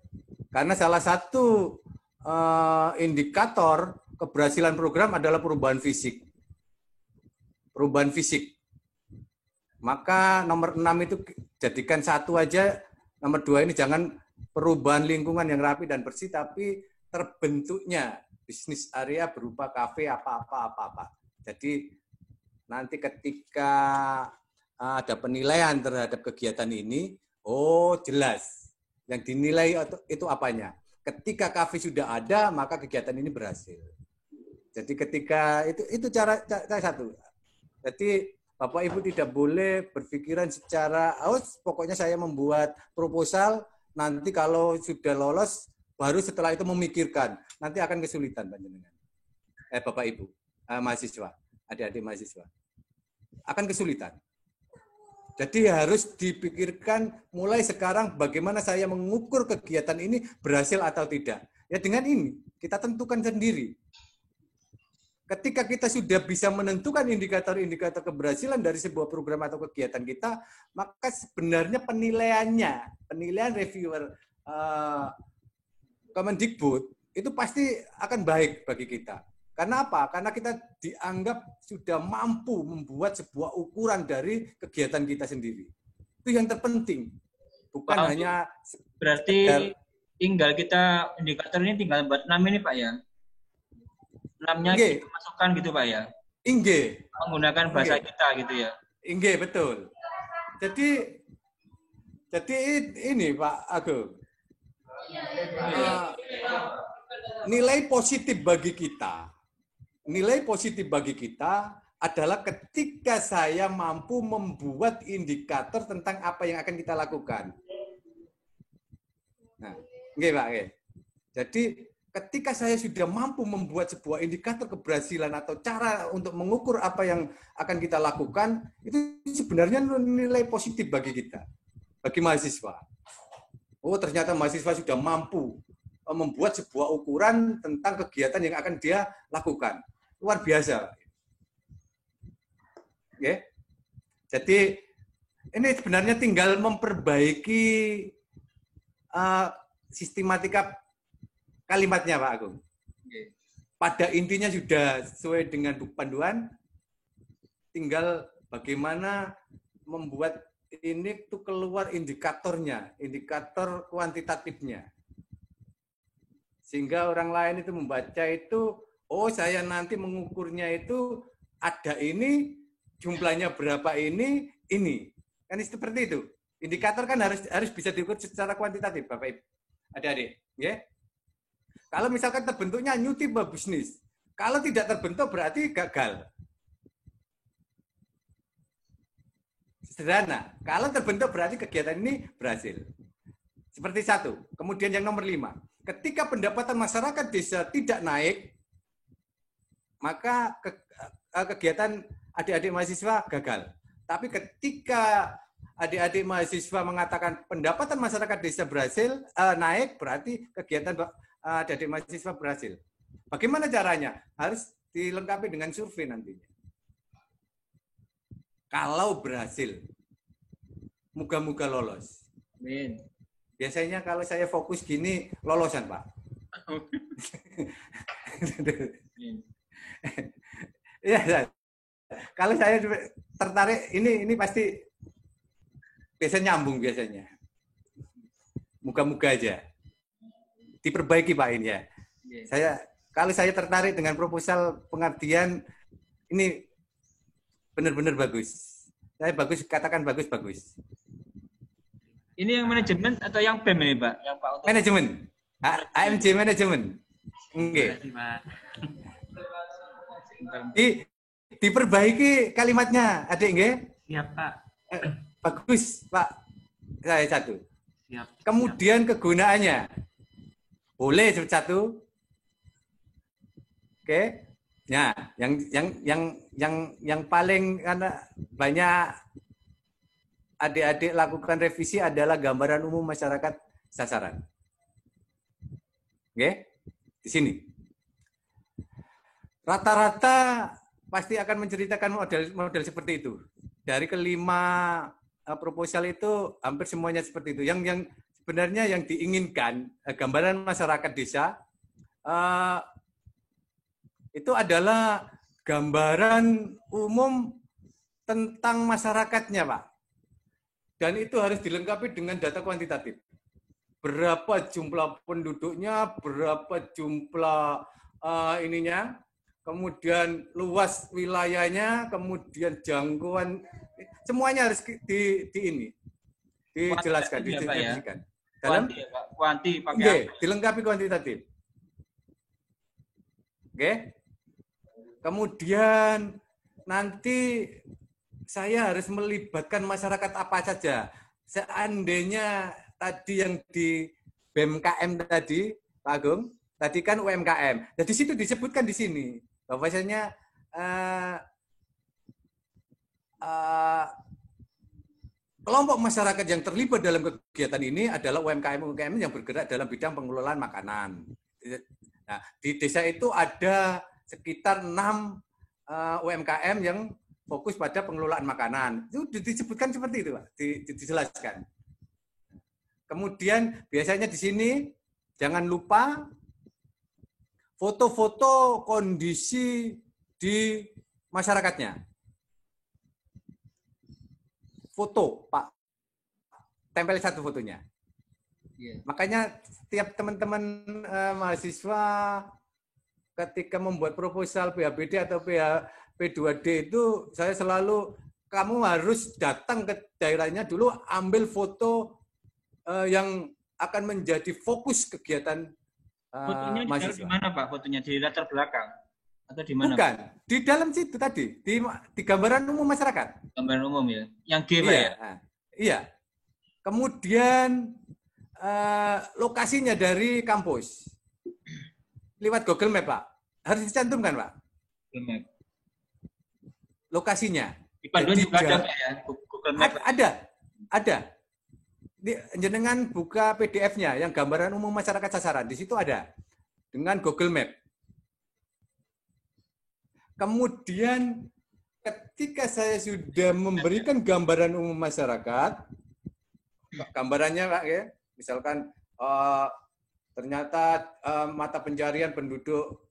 Karena salah satu indikator keberhasilan program adalah perubahan fisik. Perubahan fisik. Maka nomor 6 itu jadikan 1 aja, nomor 2 ini jangan perubahan lingkungan yang rapi dan bersih, tapi terbentuknya bisnis area berupa kafe apa. Jadi nanti ketika ada penilaian terhadap kegiatan ini, oh jelas yang dinilai itu apanya. Ketika kafe sudah ada, maka kegiatan ini berhasil. Jadi ketika itu cara satu. Jadi Bapak Ibu tidak boleh berpikiran secara, pokoknya saya membuat proposal, nanti kalau sudah lolos baru setelah itu memikirkan. Nanti akan kesulitan panjenengan. Bapak Ibu, mahasiswa, adik-adik mahasiswa. Akan kesulitan. Jadi harus dipikirkan mulai sekarang bagaimana saya mengukur kegiatan ini berhasil atau tidak. Ya dengan ini, kita tentukan sendiri. Ketika kita sudah bisa menentukan indikator-indikator keberhasilan dari sebuah program atau kegiatan kita, maka sebenarnya penilaian reviewer Kemendikbud itu pasti akan baik bagi kita. Karena apa? Karena kita dianggap sudah mampu membuat sebuah ukuran dari kegiatan kita sendiri. Itu yang terpenting. Bukan hanya berarti tinggal kita indikator ini tinggal buat 6 ini Pak ya. 6-nya kita masukkan gitu Pak ya. Inge. Menggunakan bahasa kita gitu ya. Inge, betul. Jadi ini Pak Agung. Nilai positif bagi kita adalah ketika saya mampu membuat indikator tentang apa yang akan kita lakukan. Nah, nggih Pak, nggih. Jadi ketika saya sudah mampu membuat sebuah indikator keberhasilan atau cara untuk mengukur apa yang akan kita lakukan, itu sebenarnya nilai positif bagi kita, bagi mahasiswa. Oh, ternyata mahasiswa sudah mampu membuat sebuah ukuran tentang kegiatan yang akan dia lakukan. Luar biasa. Oke. Jadi ini sebenarnya tinggal memperbaiki sistematika kalimatnya Pak Agung. Pada intinya sudah sesuai dengan panduan, tinggal bagaimana membuat ini tuh keluar indikatornya, indikator kuantitatifnya. Sehingga orang lain itu membaca itu, oh saya nanti mengukurnya itu ada ini, jumlahnya berapa ini. Kan seperti itu. Indikator kan harus bisa diukur secara kuantitatif, Bapak Ibu. Adik-adik, ya. Kalau misalkan terbentuknya new type bisnis, kalau tidak terbentuk berarti gagal. Sederhana. Kalau terbentuk berarti kegiatan ini berhasil. Seperti satu. Kemudian yang nomor 5. Ketika pendapatan masyarakat desa tidak naik, maka kegiatan adik-adik mahasiswa gagal. Tapi ketika adik-adik mahasiswa mengatakan pendapatan masyarakat desa berhasil naik, berarti kegiatan adik-adik mahasiswa berhasil. Bagaimana caranya? Harus dilengkapi dengan survei nantinya. Kalau berhasil, moga-moga lolos. Amin. Biasanya kalau saya fokus gini, lolosan Pak. Ya, kalau saya tertarik, ini pasti biasanya nyambung biasanya. Moga-moga aja. Diperbaiki Pak ini ya. Kalau saya tertarik dengan proposal pengabdian, ini benar-benar bagus. Saya bagus, katakan bagus. Ini yang manajemen atau yang BEM ini, Pak? Yang Pak Oto? Manajemen. AMJ manajemen. Oke. Diperbaiki kalimatnya, adik nggih? Siap, Pak. Bagus, Pak. Saya satu. Siap. Kemudian kegunaannya. Boleh satu. Oke. Nah, yang paling karena banyak adik-adik lakukan revisi adalah gambaran umum masyarakat sasaran. Oke? Di sini. Rata-rata pasti akan menceritakan model seperti itu. Dari kelima proposal itu hampir semuanya seperti itu. Yang sebenarnya yang diinginkan gambaran masyarakat desa itu adalah gambaran umum tentang masyarakatnya, Pak. Dan itu harus dilengkapi dengan data kuantitatif. Berapa jumlah penduduknya, berapa jumlah ininya, kemudian luas wilayahnya, kemudian jangkauan, semuanya harus dijelaskan, didefinisikan. Dalam kuanti pakai dilengkapi kuantitatif. Oke. Kemudian nanti saya harus melibatkan masyarakat apa saja. Seandainya tadi yang di BMKM tadi Pak Agung. Tadi kan UMKM. Jadi situ disebutkan di sini bahwasanya kelompok masyarakat yang terlibat dalam kegiatan ini adalah UMKM yang bergerak dalam bidang pengelolaan makanan. Nah, di desa itu ada sekitar 6 UMKM yang fokus pada pengelolaan makanan. Itu disebutkan seperti itu, Pak. Dijelaskan. Kemudian biasanya di sini jangan lupa foto-foto kondisi di masyarakatnya. Foto, Pak. Tempel satu fotonya. Yeah. Makanya setiap teman-teman mahasiswa ketika membuat proposal PHBD atau P2D itu, saya selalu, kamu harus datang ke daerahnya dulu, ambil foto yang akan menjadi fokus kegiatan fotonya mahasiswa. Di mana, Pak? Fotonya di latar belakang atau di mana? Bukan, Pak? Di dalam situ tadi, di gambaran umum masyarakat. Gambaran umum ya, yang G, Pak, iya, ya? Iya. Kemudian lokasinya dari kampus. Lewat Google Map, Pak. Harus dicantumkan, Pak. Google Map. Lokasinya. Di panduan juga ada, Pak, ya? Google Map. Ada. Jenengan buka PDF-nya yang gambaran umum masyarakat sasaran, di situ ada dengan Google Map. Kemudian ketika saya sudah memberikan gambaran umum masyarakat, gambarannya Pak ya, misalkan ternyata mata pencarian penduduk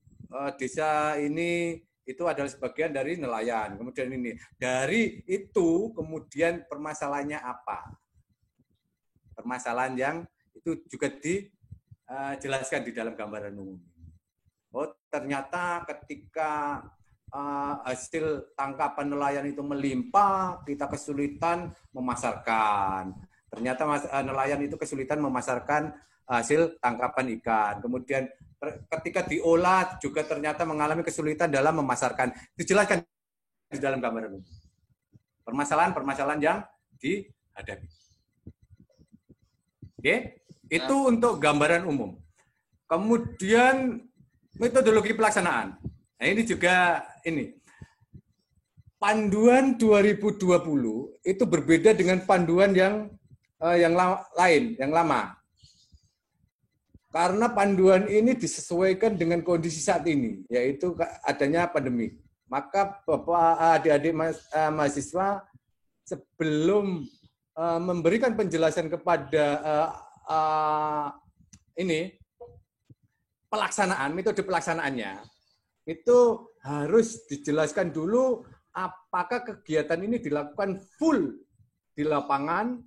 desa ini itu adalah sebagian dari nelayan. Kemudian ini dari itu kemudian permasalahannya apa? Permasalahan yang itu juga dijelaskan di dalam gambaran umum. Oh, ternyata ketika hasil tangkapan nelayan itu melimpah, kita kesulitan memasarkan. Ternyata nelayan itu kesulitan memasarkan hasil tangkapan ikan. Kemudian ketika diolah juga ternyata mengalami kesulitan dalam memasarkan. Dijelaskan di dalam gambaran umum. Permasalahan-permasalahan yang dihadapi. Oke, itu untuk gambaran umum. Kemudian metodologi pelaksanaan. Nah, ini juga panduan 2020 itu berbeda dengan panduan yang lain, yang lama. Karena panduan ini disesuaikan dengan kondisi saat ini, yaitu adanya pandemi. Maka Bapak adik-adik mahasiswa sebelum memberikan penjelasan kepada pelaksanaan, metode pelaksanaannya, itu harus dijelaskan dulu apakah kegiatan ini dilakukan full di lapangan,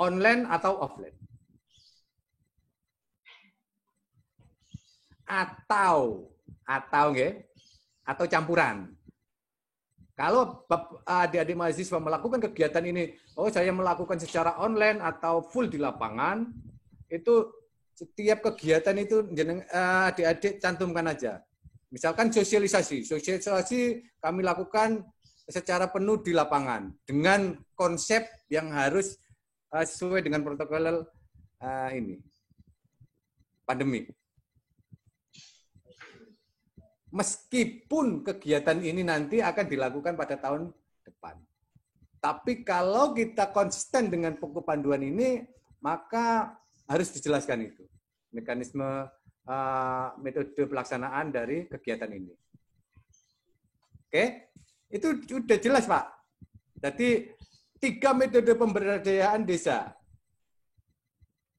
online atau offline. Atau campuran. Kalau adik-adik mahasiswa melakukan kegiatan ini, saya melakukan secara online atau full di lapangan, itu setiap kegiatan itu adik-adik cantumkan aja. Misalkan sosialisasi kami lakukan secara penuh di lapangan dengan konsep yang harus sesuai dengan protokol pandemi. Meskipun kegiatan ini nanti akan dilakukan pada tahun depan. Tapi kalau kita konsisten dengan pokok panduan ini, maka harus dijelaskan itu. Mekanisme metode pelaksanaan dari kegiatan ini. Oke, itu sudah jelas, Pak. Jadi 3 metode pemberdayaan desa.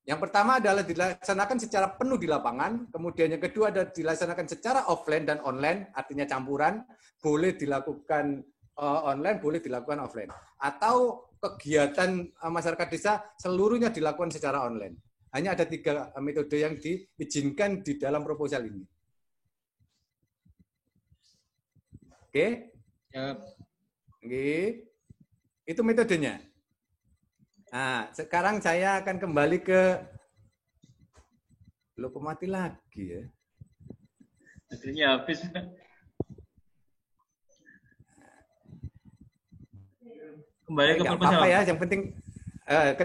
Yang pertama adalah dilaksanakan secara penuh di lapangan, kemudian yang kedua adalah dilaksanakan secara offline dan online, artinya campuran, boleh dilakukan online, boleh dilakukan offline. Atau kegiatan masyarakat desa seluruhnya dilakukan secara online. Hanya ada 3 metode yang diizinkan di dalam proposal ini. Oke? Oke. Itu metodenya. Nah, sekarang saya akan kembali ke mati lagi ya. Akhirnya habis. Kembali ke proposal. Apa ya, yang penting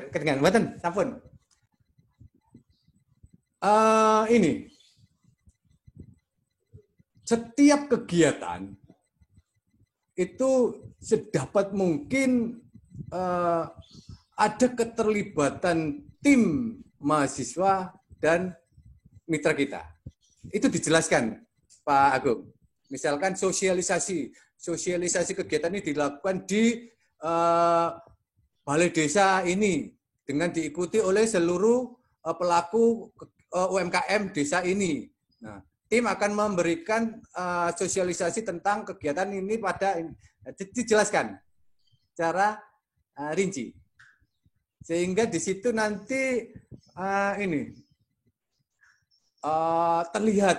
kedengaran. Mboten, sampun. Ini setiap kegiatan itu sedapat mungkin ada keterlibatan tim mahasiswa dan mitra kita. Itu dijelaskan, Pak Agung. Misalkan sosialisasi kegiatan ini dilakukan di balai desa ini dengan diikuti oleh seluruh pelaku UMKM desa ini. Nah, tim akan memberikan sosialisasi tentang kegiatan ini pada dijelaskan secara rinci. Sehingga di situ nanti terlihat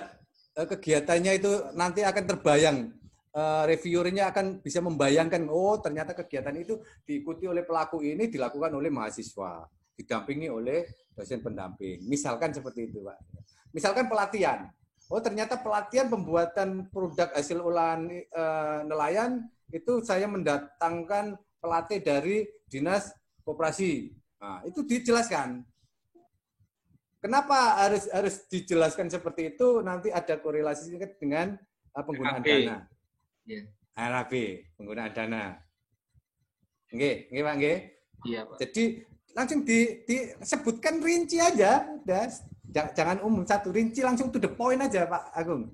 kegiatannya itu nanti akan terbayang. Reviewernya akan bisa membayangkan, oh ternyata kegiatan itu diikuti oleh pelaku ini dilakukan oleh mahasiswa, didampingi oleh dosen pendamping. Misalkan seperti itu, Pak. Misalkan pelatihan. Oh ternyata pelatihan pembuatan produk hasil olahan nelayan itu saya mendatangkan pelatih dari Dinas Koperasi. Nah, itu dijelaskan. Kenapa harus dijelaskan seperti itu? Nanti ada korelasinya dengan penggunaan dana. RAB, penggunaan dana. Nggih, Pak, nggih. Iya, Pak. Jadi langsung disebutkan rinci aja, udah. Jangan umum satu, rinci langsung to the point aja, Pak Agung.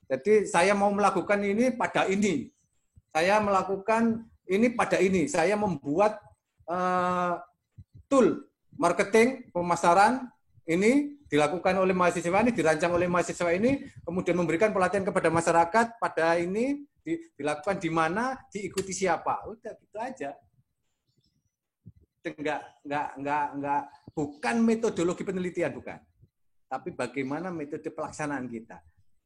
Jadi saya mau melakukan ini pada ini. Saya melakukan ini pada ini. Saya membuat tool marketing, pemasaran ini dilakukan oleh mahasiswa ini, dirancang oleh mahasiswa ini, kemudian memberikan pelatihan kepada masyarakat pada ini, dilakukan di mana, diikuti siapa. Udah gitu aja. Enggak, bukan metodologi penelitian, bukan. Tapi bagaimana metode pelaksanaan kita.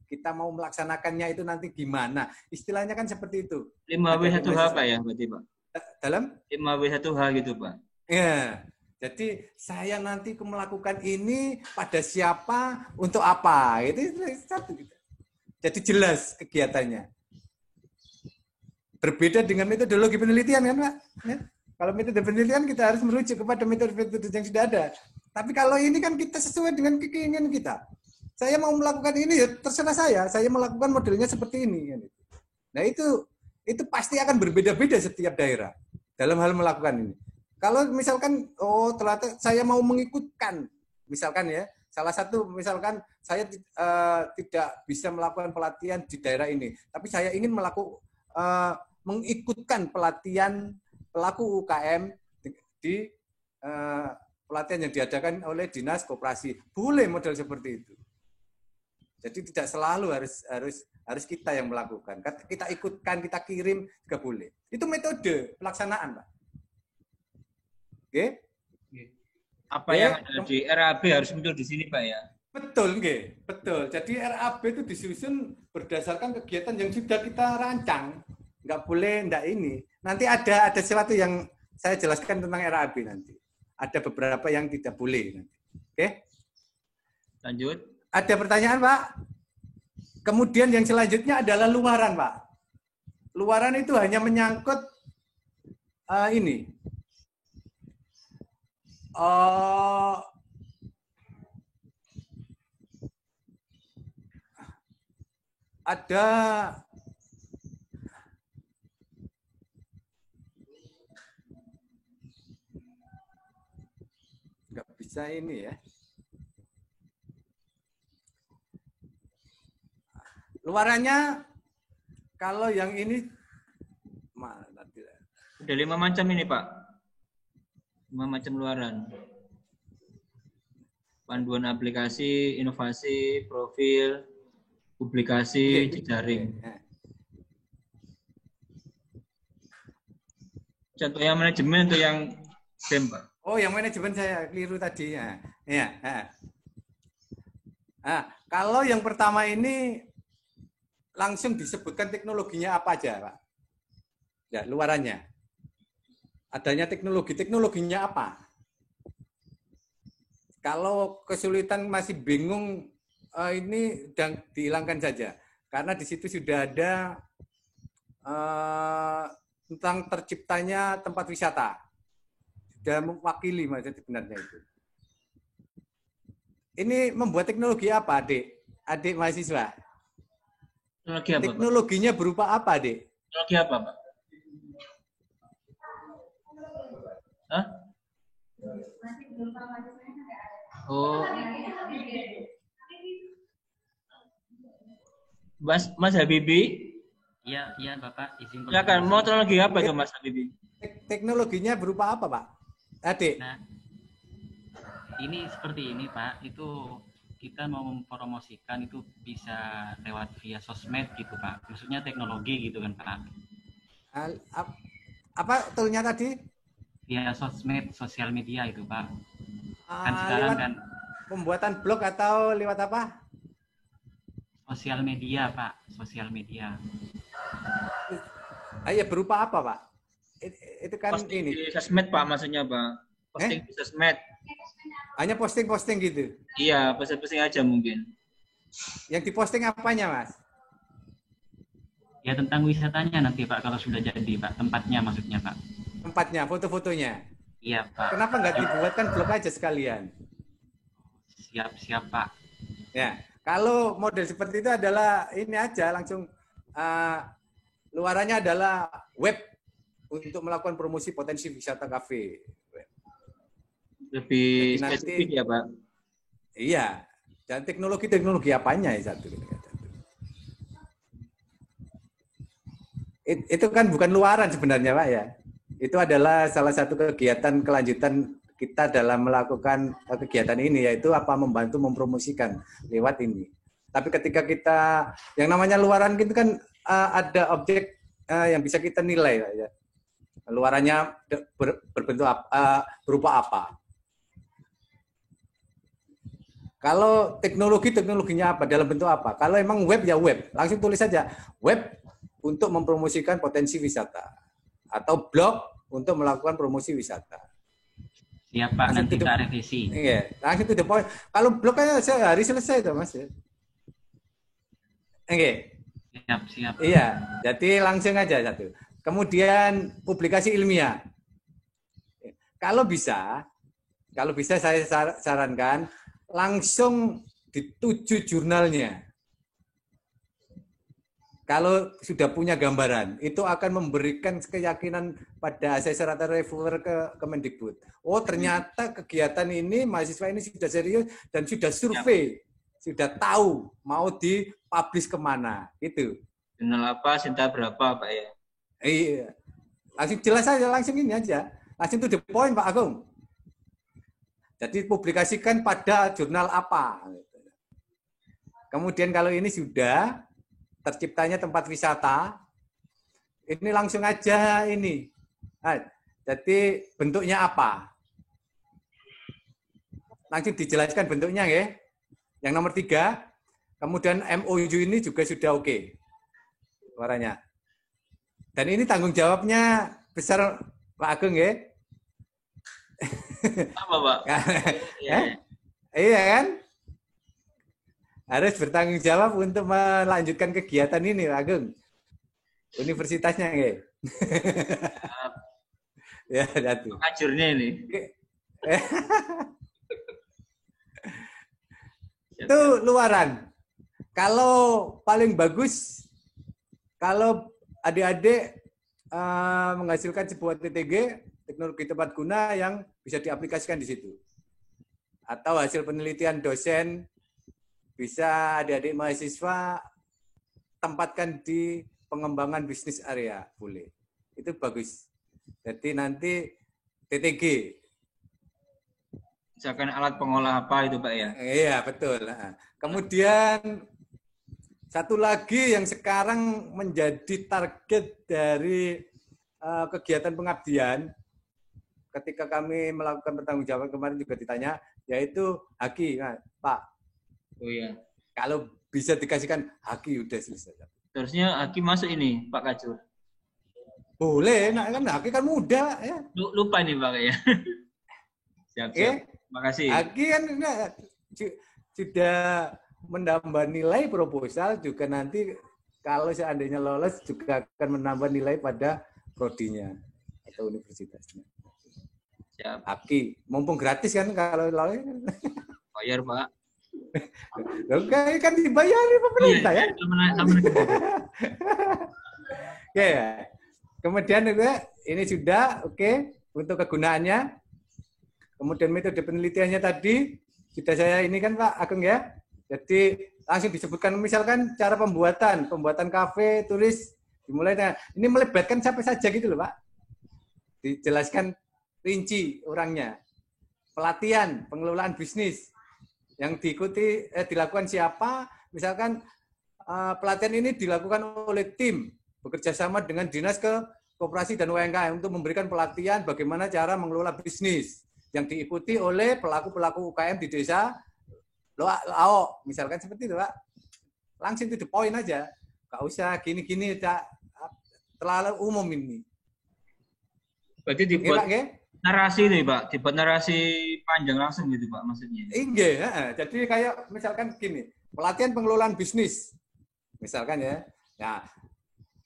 Kita mau melaksanakannya itu nanti gimana. Istilahnya kan seperti itu. 5W1H Pak ya, berarti Pak? Dalam? 5W1H gitu Pak? Ya. Jadi saya nanti melakukan ini pada siapa, untuk apa. Itu satu. Jadi jelas kegiatannya. Berbeda dengan metodologi penelitian kan Pak? Ya? Kalau metode penelitian kita harus merujuk kepada metode-metode yang sudah ada. Tapi kalau ini kan kita sesuai dengan keinginan kita. Saya mau melakukan ini ya terserah saya melakukan modelnya seperti ini. Nah itu pasti akan berbeda-beda setiap daerah dalam hal melakukan ini. Kalau misalkan ternyata saya mau mengikutkan, misalkan ya, salah satu misalkan saya tidak bisa melakukan pelatihan di daerah ini, tapi saya ingin mengikutkan pelatihan pelaku UKM di pelatihan yang diadakan oleh Dinas Koperasi. Boleh model seperti itu. Jadi tidak selalu harus kita yang melakukan. Kita ikutkan, kita kirim juga boleh. Itu metode pelaksanaan, Pak. Oke? Apa yang ada di RAB harus muncul di sini, Pak ya? Betul, nggih. Betul. Jadi RAB itu disusun berdasarkan kegiatan yang sudah kita rancang. Nggak boleh, nggak ini. Nanti ada sesuatu yang saya jelaskan tentang RAB nanti. Ada beberapa yang tidak boleh nanti. Oke? Lanjut. Ada pertanyaan, Pak? Kemudian yang selanjutnya adalah luaran, Pak. Luaran itu hanya menyangkut ini. Ada nggak bisa ini ya. Luarannya kalau yang ini udah 5 macam ini, Pak. 5 macam luaran. Panduan aplikasi, inovasi, profil, publikasi, jejaring. Contoh yang manajemen atau yang BEM, Pak? Oh, yang manajemen saya keliru tadi ya. Ya. Nah, kalau yang pertama ini langsung disebutkan teknologinya apa aja, Pak? Ya, luarannya. Adanya teknologinya apa? Kalau kesulitan masih bingung, ini dan dihilangkan saja. Karena di situ sudah ada tentang terciptanya tempat wisata. Sudah mewakili sebenarnya itu. Ini membuat teknologi apa, adik? Adik mahasiswa? Teknologi apa, Pak? Teknologinya berupa apa, Dek? Teknologi apa, Pak? Hah? Oh, Mas Habibie? Iya, iya Bapak, izin Silakan, mau teknologi apa itu Mas Habibie? Teknologinya berupa apa, Pak? Adik. Nah, ini seperti ini Pak, itu kita mau mempromosikan itu bisa lewat via sosmed gitu Pak. Maksudnya teknologi gitu kan Pak. Apa toolnya tadi? Via sosmed, sosial media itu Pak. Kan sekarang Lewat kan pembuatan blog atau lewat apa? sosial media Pak, sosial media. Ya berupa apa, Pak? Itu kan Posting ini. di sosmed, Pak, maksudnya, Pak. Posting di sosmed. Hanya posting-posting gitu. Iya, posting aja mungkin. Yang diposting apanya, Mas? Ya tentang wisatanya nanti Pak kalau sudah jadi Pak, tempatnya maksudnya Pak. Tempatnya, foto-fotonya. Iya Pak. Kenapa nggak dibuatkan blog aja sekalian? Siap-siap Pak. Ya, kalau model seperti itu adalah ini aja langsung luarannya adalah web untuk melakukan promosi potensi wisata kafe. Lebih Jadi spesifik nanti, ya, Pak? Iya, dan teknologi apanya ya satu. Itu kan bukan luaran sebenarnya, Pak ya. Itu adalah salah satu kegiatan kelanjutan kita dalam melakukan kegiatan ini, yaitu apa membantu mempromosikan lewat ini. Tapi ketika kita yang namanya luaran itu kan ada objek yang bisa kita nilai, ya. Luarannya berbentuk berupa apa? Kalau teknologinya apa? Dalam bentuk apa? Kalau emang web ya web, langsung tulis saja web untuk mempromosikan potensi wisata atau blog untuk melakukan promosi wisata. Siap Pak, nanti kita revisi. Iya, langsung to the point. Kalau blog kan sehari selesai itu Mas ya. Oke. Siap. Iya, jadi langsung aja satu. Kemudian publikasi ilmiah. Kalau bisa saya sarankan langsung dituju jurnalnya. Kalau sudah punya gambaran, itu akan memberikan keyakinan pada asesor atau reviewer ke Kemendikbud. Oh, ternyata kegiatan ini, mahasiswa ini sudah serius dan sudah survei, sudah tahu mau dipublish kemana. Gitu. Jurnal apa, Sinta berapa, Pak ya? Iya. Langsung jelas aja, langsung ini aja. Langsung to the point, Pak Agung. Jadi publikasikan pada jurnal apa. Kemudian kalau ini sudah terciptanya tempat wisata, ini langsung aja ini. Nah, jadi bentuknya apa? Langsung dijelaskan bentuknya ya. Yang nomor 3, kemudian MOU ini juga sudah oke. Suaranya. Dan ini tanggung jawabnya besar Pak Agung ya. Apa, Pak? Iya kan? Harus bertanggung jawab untuk melanjutkan kegiatan ini, Pak Agung. Universitasnya nggih. Ya, satu. Ngajurnya ini. Itu luaran. Kalau paling bagus, kalau adik-adik menghasilkan sebuah TTG, teknologi tepat guna yang bisa diaplikasikan di situ. Atau hasil penelitian dosen, bisa adik-adik mahasiswa tempatkan di pengembangan bisnis area, boleh. Itu bagus. Jadi nanti TTG. Misalkan alat pengolah apa itu, Pak ya? Iya, betul. Kemudian satu lagi yang sekarang menjadi target dari kegiatan pengabdian, ketika kami melakukan pertanggungjawaban kemarin juga ditanya, yaitu haki. Nah, Pak, Oh iya. kalau bisa dikasihkan haki udah selesai. Terusnya Haki masuk ini, Pak Kajur. Boleh, nah kan haki kan mudah ya. Lupa nih, Pak ya. Siap. Makasih. Haki kan sudah menambah nilai proposal, juga nanti kalau seandainya lolos juga akan menambah nilai pada prodinya atau universitasnya. Siap. Haki, mumpung gratis kan kalau lolos. Bayar, Pak. Oke, kan dibayari pemerintah ya. Oke ya. Kemudian juga ini sudah oke untuk kegunaannya. Kemudian metode penelitiannya tadi sudah saya ini kan Pak Agung ya. Jadi langsung disebutkan misalkan cara pembuatan kafe tulis dimulai. Nah, ini melibatkan siapa saja gitu loh Pak. Dijelaskan rinci orangnya. Pelatihan, pengelolaan bisnis yang diikuti dilakukan siapa? Misalkan pelatihan ini dilakukan oleh tim bekerja sama dengan Dinas Koperasi dan UMKM untuk memberikan pelatihan bagaimana cara mengelola bisnis yang diikuti oleh pelaku-pelaku UKM di desa Laok, misalkan seperti itu, Pak. Langsung to the point aja. Nggak usah gini-gini, terlalu umum ini. Berarti dibuat narasi nih, Pak. Dibuat narasi panjang langsung gitu, Pak, maksudnya. Iya, jadi kayak misalkan gini, pelatihan pengelolaan bisnis. Misalkan ya. Nah,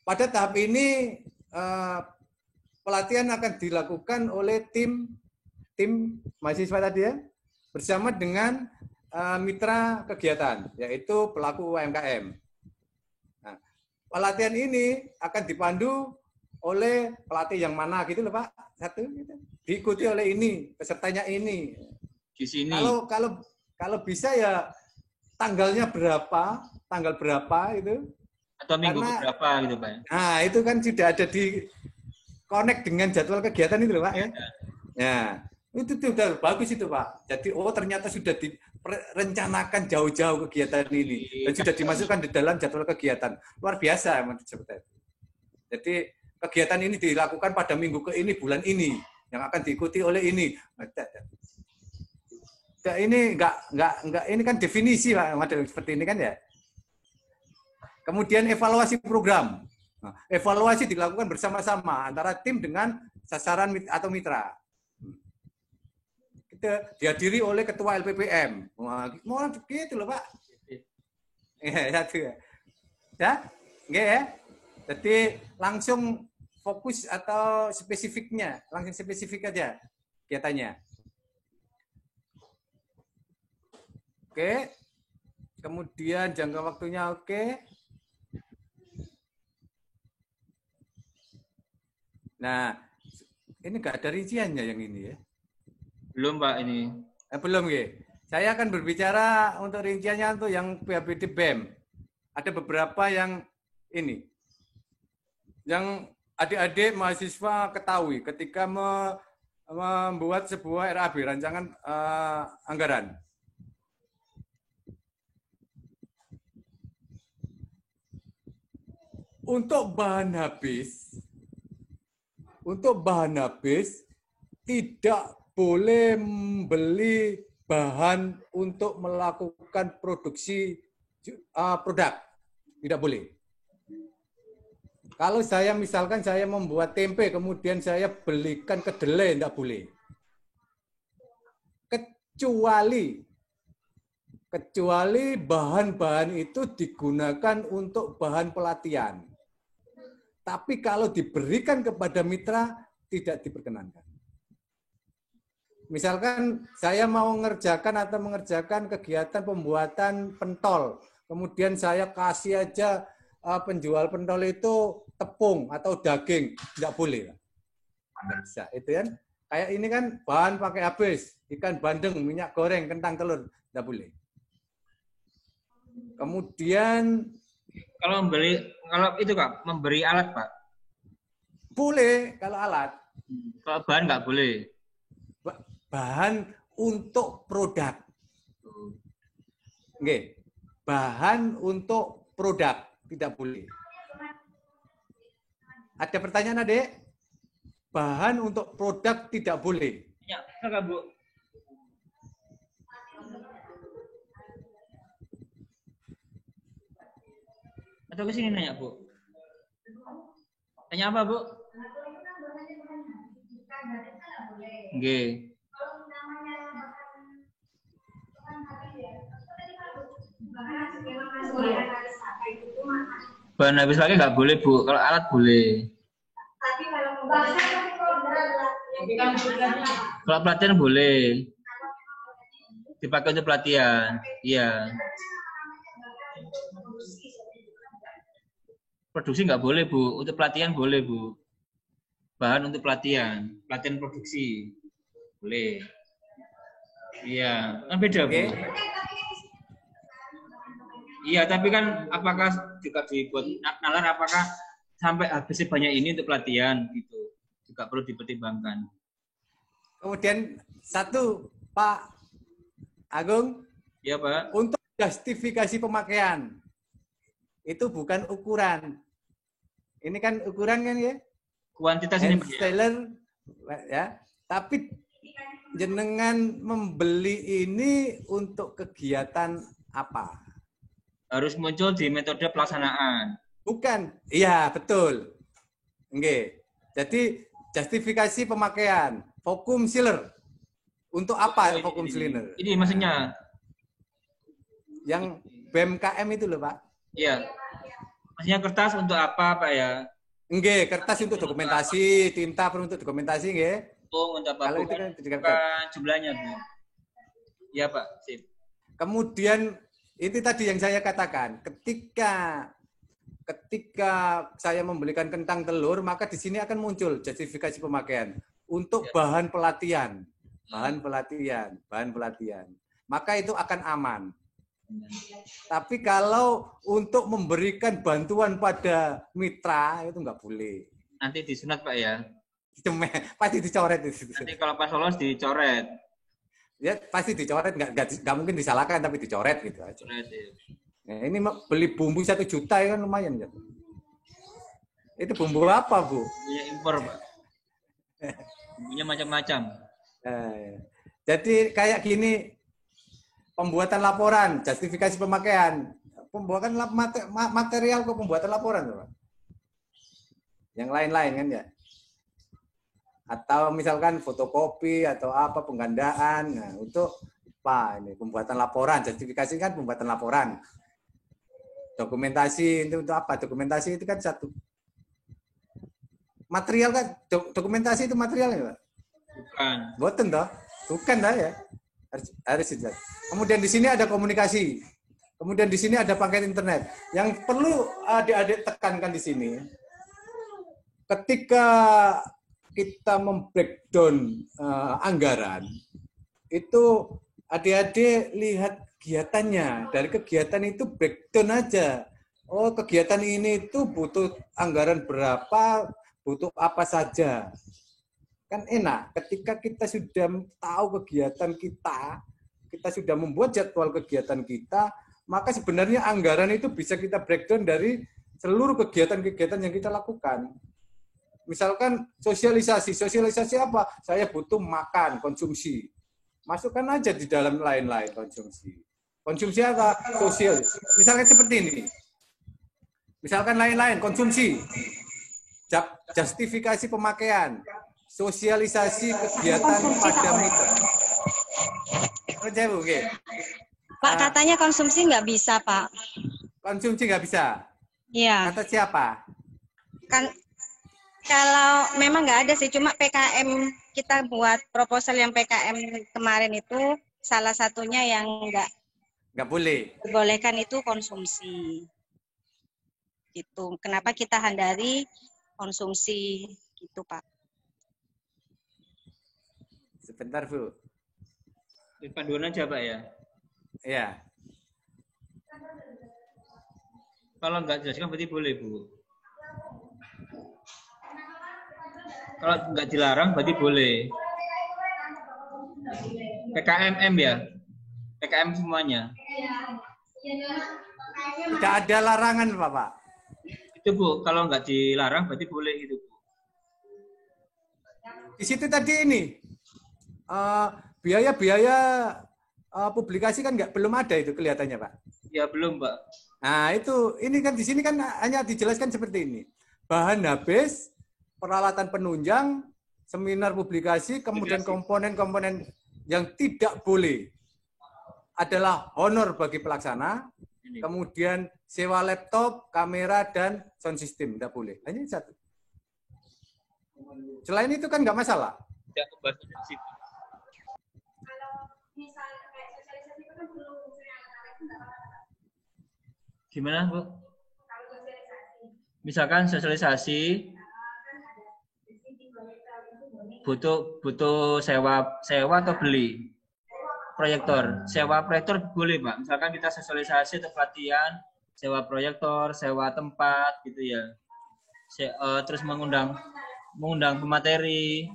pada tahap ini pelatihan akan dilakukan oleh tim mahasiswa tadi ya, bersama dengan mitra kegiatan, yaitu pelaku UMKM. Nah, pelatihan ini akan dipandu oleh pelatih yang mana gitu loh Pak, satu gitu. Diikuti oleh ini, pesertanya ini. Di sini. Kalau bisa ya tanggal berapa itu. Atau minggu berapa gitu Pak. Nah, itu kan sudah ada di connect dengan jadwal kegiatan itu loh Pak ya. Ya, itu udah bagus itu Pak. Jadi ternyata sudah direncanakan jauh-jauh kegiatan ini dan sudah dimasukkan di dalam jadwal kegiatan. Luar biasa seperti itu. Jadi kegiatan ini dilakukan pada minggu ke ini, bulan ini, yang akan diikuti oleh ini. Ini enggak ini kan definisi Pak, model seperti ini kan ya. Kemudian evaluasi program. Nah, evaluasi dilakukan bersama-sama antara tim dengan sasaran atau mitra. Kita dihadiri oleh ketua LPPM. Wah, mau gitu loh Pak. Satu ya. Ya, enggak ya. Jadi langsung fokus atau spesifiknya, langsung spesifik aja kegiatannya. Oke. Kemudian jangka waktunya oke. Nah, ini nggak ada rinciannya yang ini ya. Belum Pak ini. Belum ya. Saya akan berbicara untuk rinciannya untuk yang PHBD BEM. Ada beberapa yang ini. Yang adik-adik mahasiswa ketahui ketika membuat sebuah RAB, rancangan anggaran. Untuk bahan habis tidak boleh membeli bahan untuk melakukan produksi produk. Tidak boleh. Kalau saya misalkan saya membuat tempe, kemudian saya belikan kedelai, tidak boleh. Kecuali bahan-bahan itu digunakan untuk bahan pelatihan. Tapi kalau diberikan kepada mitra, tidak diperkenankan. Misalkan saya mau mengerjakan kegiatan pembuatan pentol, kemudian saya kasih aja penjual pentol itu tepung atau daging, tidak boleh. Tidak bisa, itu kan. Kayak ini kan bahan pakai habis, ikan bandeng, minyak goreng, kentang, telur, tidak boleh. Kemudian kalau itu Kak, memberi alat Pak. Boleh kalau alat. Kalau bahan nggak boleh. Bahan untuk produk. Oke. Bahan untuk produk tidak boleh. Ada pertanyaan Adik? Bahan untuk produk tidak boleh. Ya, Kak Bu. Atau ke sini nanya, Bu? Tanya apa, Bu? Nggih. Bahan habis pakai nggak boleh, Bu. Kalau alat boleh. Kalau pelatihan boleh. Dipakai untuk pelatihan. Iya. Produksi nggak boleh, Bu. Untuk pelatihan boleh, Bu. Bahan untuk pelatihan produksi. Boleh. Iya, kan beda, Bu. Iya, tapi kan apakah juga dibuat nalar apakah sampai habis sebanyak ini untuk pelatihan gitu. Juga perlu dipertimbangkan. Kemudian satu, Pak Agung. Iya, Pak. Untuk justifikasi pemakaian. Itu bukan ukuran. Ini kan ukuran kan ya? Kuantitas ini, Pak. Seller, ya. Tapi jenengan membeli ini untuk kegiatan apa? Harus muncul di metode pelaksanaan. Bukan. Iya, betul. Oke. Jadi justifikasi pemakaian vacuum sealer. Untuk apa vacuum sealer? Ini maksudnya Yang BMKM itu loh, Pak. iya. Maksudnya kertas untuk apa, Pak ya? Nggih, kertas untuk dokumentasi, tinta perlu untuk dokumentasi nggih. Untuk apa? Kalau itu kan Bukan jumlahnya, Bu. Iya, Pak. Sip. Kemudian itu tadi yang saya katakan, ketika saya membelikan kentang telur, maka di sini akan muncul justifikasi pemakaian untuk bahan pelatihan. Bahan pelatihan. Maka itu akan aman. Tapi kalau untuk memberikan bantuan pada mitra, itu nggak boleh. Nanti disunat, Pak ya. Pasti dicoret itu. Nanti kalau pas lolos dicoret. Ya pasti dicoret, nggak mungkin disalahkan tapi dicoret gitu aja. Nah, ini beli bumbu 1 juta ya kan lumayan ya. Itu bumbu apa, Bu? Iya, impor, Pak. Bumbunya macam-macam. Jadi kayak gini, pembuatan laporan, justifikasi pemakaian, pembuatan material ke pembuatan laporan, Pak. Yang lain-lain kan ya. Atau misalkan fotokopi atau apa penggandaan. Nah, untuk apa ini pembuatan laporan, justifikasi kan pembuatan laporan. Dokumentasi itu untuk apa? Dokumentasi itu kan satu material kan, dokumentasi itu materialnya, Pak. Bukan. Boten toh? Bukan dah ya. Harus jelas. Kemudian di sini ada komunikasi. Kemudian di sini ada paket internet. Yang perlu adik-adik tekankan di sini, ketika kita membreakdown anggaran, itu adik-adik lihat kegiatannya. Dari kegiatan itu breakdown aja. Oh, kegiatan ini itu butuh anggaran berapa, butuh apa saja. Kan enak. Ketika kita sudah tahu kegiatan kita sudah membuat jadwal kegiatan kita, maka sebenarnya anggaran itu bisa kita breakdown dari seluruh kegiatan-kegiatan yang kita lakukan. Misalkan sosialisasi apa? Saya butuh makan, konsumsi. Masukkan aja di dalam lain-lain konsumsi. Konsumsi apa? Sosial. Misalkan seperti ini. Misalkan lain-lain, konsumsi. Justifikasi pemakaian. Sosialisasi kegiatan pada mitra. Pak, katanya konsumsi nggak bisa, Pak. Konsumsi nggak bisa? Iya. Kata siapa? Kan kalau memang nggak ada sih, cuma PKM kita buat proposal yang PKM kemarin itu salah satunya yang nggak boleh dibolehkan itu konsumsi. Gitu. Kenapa kita hindari konsumsi gitu, Pak? Sebentar, Bu. Di panduan aja, Pak ya. Iya. Kalau nggak jelaskan berarti boleh, Bu. Kalau nggak dilarang berarti boleh. PKMM ya? PKM semuanya. Tidak ada larangan, Bapak. Itu, Bu. Kalau nggak dilarang berarti boleh itu, Bu. Di situ tadi ini biaya-biaya publikasi kan belum ada itu kelihatannya, Pak. Ya belum, Pak. Nah itu ini kan di sini kan hanya dijelaskan seperti ini. Bahan habis, peralatan penunjang, seminar publikasi, kemudian komponen-komponen yang tidak boleh adalah honor bagi pelaksana, kemudian sewa laptop, kamera, dan sound system tidak boleh. Hanya satu. Selain itu kan nggak masalah. Tidak membahas di situ. Gimana, Bu? Misalkan sosialisasi butuh sewa atau beli proyektor. Sewa proyektor boleh, Pak. Misalkan kita sosialisasi atau pelatihan, sewa proyektor, sewa tempat gitu ya. Terus mengundang pemateri,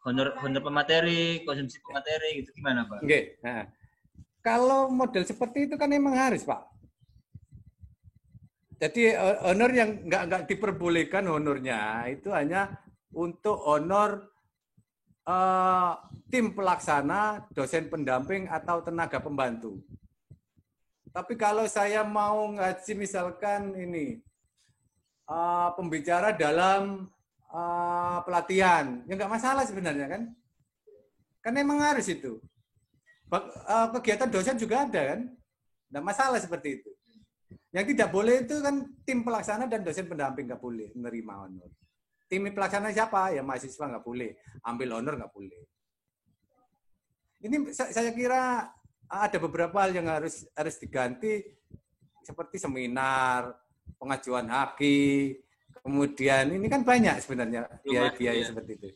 honor pemateri, konsumsi pemateri gitu, gimana, Pak? Oke. Nah, kalau model seperti itu kan memang harus, Pak. Jadi honor yang nggak diperbolehkan honornya itu hanya untuk honor tim pelaksana, dosen pendamping atau tenaga pembantu. Tapi kalau saya mau ngaji misalkan ini pembicara dalam pelatihan, ya nggak masalah sebenarnya kan? Kan memang harus itu. Kegiatan dosen juga ada kan? Nggak masalah seperti itu. Yang tidak boleh itu kan tim pelaksana dan dosen pendamping nggak boleh menerima honor. Tim pelaksana siapa? Ya mahasiswa nggak boleh. Ambil honor nggak boleh. Ini saya kira ada beberapa hal yang harus diganti seperti seminar, pengajuan haki, kemudian ini kan banyak sebenarnya biaya-biaya seperti itu.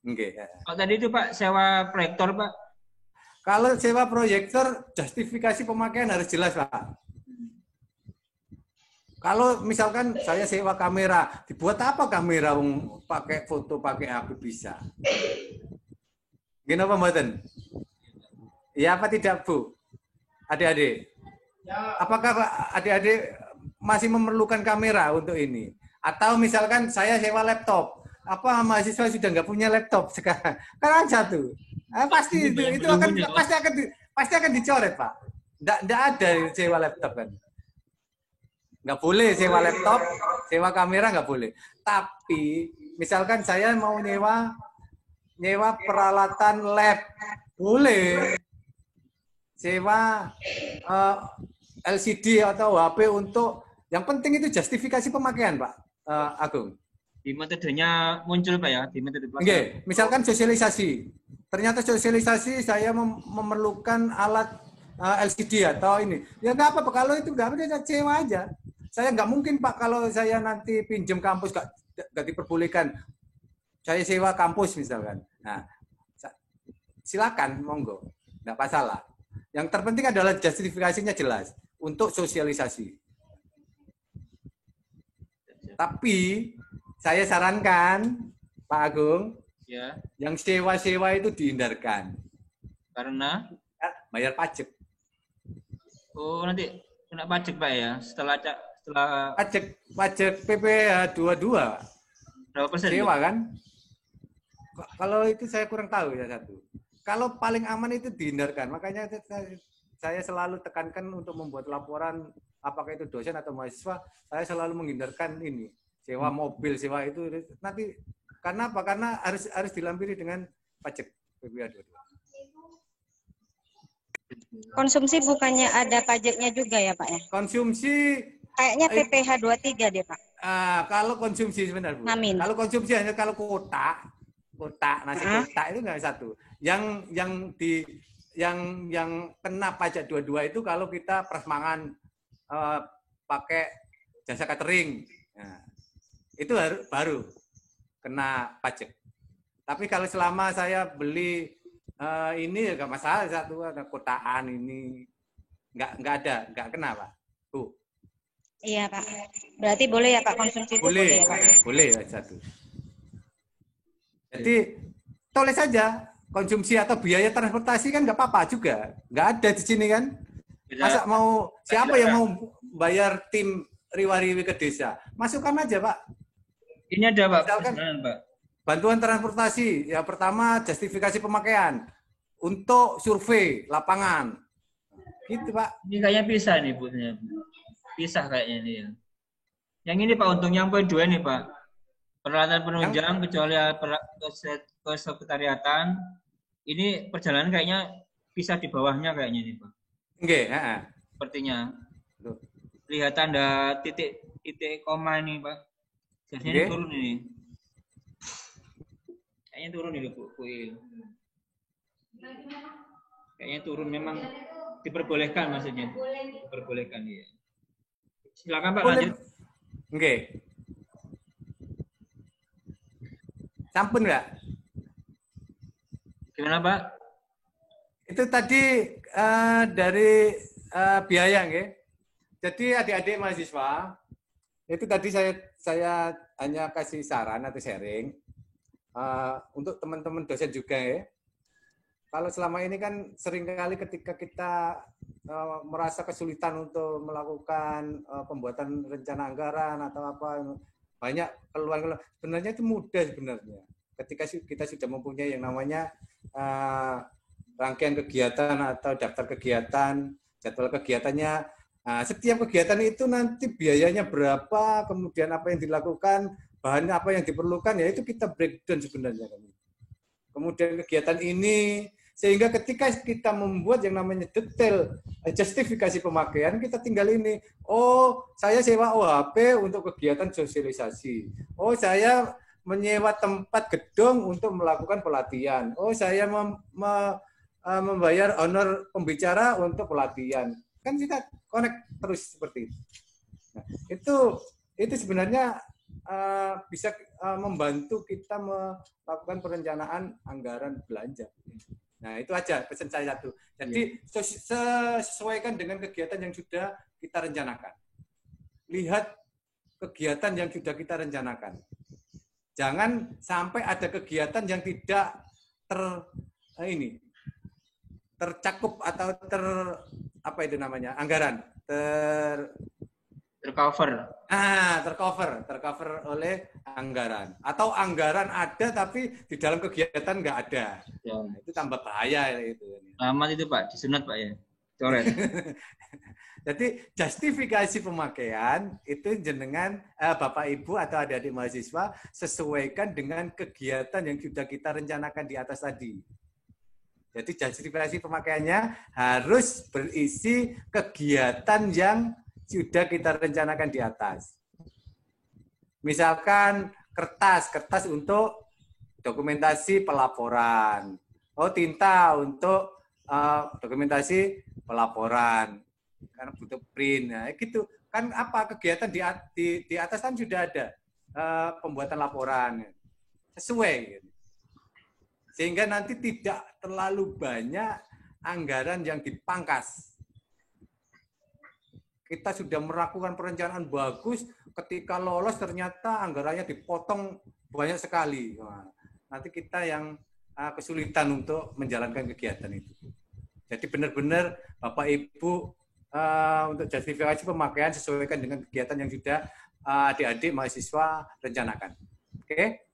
Oke. Oh, tadi itu Pak sewa proyektor, Pak. Kalau sewa proyektor justifikasi pemakaian harus jelas, Pak. Kalau misalkan saya sewa kamera, dibuat apa kamera pakai foto pakai HP bisa? Gini apa mboten? Ya apa tidak, Bu? Adik-adik. Apakah adik-adik masih memerlukan kamera untuk ini? Atau misalkan saya sewa laptop, apa mahasiswa sudah nggak punya laptop sekarang? Kan satu. Pasti itu pasti akan dicoret, Pak. Nggak ada sewa laptop kan? Nggak boleh sewa laptop, sewa kamera nggak boleh. Tapi misalkan saya mau nyewa peralatan lab, boleh. Sewa LCD atau HP untuk yang penting itu justifikasi pemakaian, Pak Agung. Di metodenya muncul, Pak ya, di metode pelaksanaan. Okay. Misalkan sosialisasi. Ternyata sosialisasi saya memerlukan alat LCD atau ini. Ya nggak apa-apa, kalau itu nggak apa-apa, sewa aja. Saya nggak mungkin, Pak, kalau saya nanti pinjam kampus nggak diperbolehkan. Saya sewa kampus misalkan. Nah, silakan, monggo, nggak masalah. Yang terpenting adalah justifikasinya jelas untuk sosialisasi. Tapi saya sarankan, Pak Agung, ya, yang sewa-sewa itu dihindarkan. Karena bayar pajak. Oh, nanti kena pajak, Pak ya, setelah pajak PPh 22. Berapa persen? Sewa kan? Kalau itu saya kurang tahu ya satu. Kalau paling aman itu dihindarkan. Makanya saya selalu tekankan untuk membuat laporan apakah itu dosen atau mahasiswa, saya selalu menghindarkan ini. Sewa mobil, sewa itu nanti karena apa? Karena harus dilampiri dengan pajak PPh 22. Konsumsi bukannya ada pajaknya juga ya, Pak ya? Konsumsi kayaknya PPh 23 deh, Pak. Kalau konsumsi sebentar, Bu. Amin. Kalau konsumsi hanya kalau kotak nasi kotak itu nggak satu. Yang kena pajak 22 itu kalau kita prasmanan pakai jasa catering. Nah, itu baru kena pajak. Tapi kalau selama saya beli ini ya nggak masalah, satu ada kotaan ini nggak kena, Pak. Bu. Iya, Pak. Berarti boleh ya, Pak, konsumsi itu boleh ya, Pak? Boleh ya, satu. Jadi tulis saja konsumsi atau biaya transportasi kan nggak apa-apa juga, nggak ada di sini kan. Masa mau siapa yang mau bayar tim riwa-riwi ke desa? Masukkan aja, Pak. Ini ada, Pak. Misalkan, Pak. bantuan transportasi, yang pertama justifikasi pemakaian untuk survei lapangan, gitu, Pak. Ini kayaknya pisah nih, Bu. Pisah kayaknya ini ya. Yang ini, Pak, untuk yang poin 2 nih, Pak. Peralatan penunjang kecuali kesekretariatan, ini perjalanan kayaknya pisah di bawahnya kayaknya nih, Pak. Oke, Sepertinya. Lihat tanda titik koma ini, Pak. Biasanya ini turun ini. Kayaknya turun ini, Bu. Kayaknya turun memang diperbolehkan maksudnya. Diperbolehkan ya. Silakan Pak lanjut. Oke. Sampun nggak? Gimana Pak? Itu tadi dari biaya, nggih. Jadi adik-adik mahasiswa, itu tadi saya hanya kasih saran atau sharing untuk teman-teman dosen juga ya. Kalau selama ini kan seringkali ketika kita merasa kesulitan untuk melakukan pembuatan rencana anggaran atau apa, banyak keluhan-keluhan. Sebenarnya itu mudah sebenarnya. Ketika kita sudah mempunyai yang namanya rangkaian kegiatan atau daftar kegiatan, jadwal kegiatannya. Nah, setiap kegiatan itu nanti biayanya berapa, kemudian apa yang dilakukan, bahan apa yang diperlukan, ya itu kita breakdown sebenarnya. Kemudian kegiatan ini, sehingga ketika kita membuat yang namanya detail justifikasi pemakaian, kita tinggal ini, oh saya sewa OHP untuk kegiatan sosialisasi, oh saya menyewa tempat gedung untuk melakukan pelatihan, oh saya membayar honor pembicara untuk pelatihan. Kan kita connect terus seperti itu. Nah, itu sebenarnya bisa membantu kita melakukan perencanaan anggaran belanja. Nah, itu aja pesan saya satu. Jadi sesuaikan dengan kegiatan yang sudah kita rencanakan. Lihat kegiatan yang sudah kita rencanakan. Jangan sampai ada kegiatan yang tidak tercakup atau apa itu namanya, anggaran tercover oleh anggaran, atau anggaran ada tapi di dalam kegiatan nggak ada ya. Nah, itu tambah bahaya itu. Amat itu Pak, disunat Pak ya, coret. Jadi justifikasi pemakaian itu jenengan Bapak Ibu atau adik-adik mahasiswa sesuaikan dengan kegiatan yang sudah kita rencanakan di atas tadi. Jadi justifikasi pemakaiannya harus berisi kegiatan yang sudah kita rencanakan di atas. Misalkan kertas untuk dokumentasi pelaporan. Oh, tinta untuk dokumentasi pelaporan. Karena butuh print. Nah, gitu. Kan apa kegiatan di atas kan sudah ada pembuatan laporan. Sesuai. Sehingga nanti tidak terlalu banyak anggaran yang dipangkas. Kita sudah melakukan perencanaan bagus, ketika lolos ternyata anggarannya dipotong banyak sekali. Nah, nanti kita yang kesulitan untuk menjalankan kegiatan itu. Jadi benar-benar Bapak Ibu untuk justifikasi pemakaian sesuaikan dengan kegiatan yang sudah adik-adik mahasiswa rencanakan. Oke?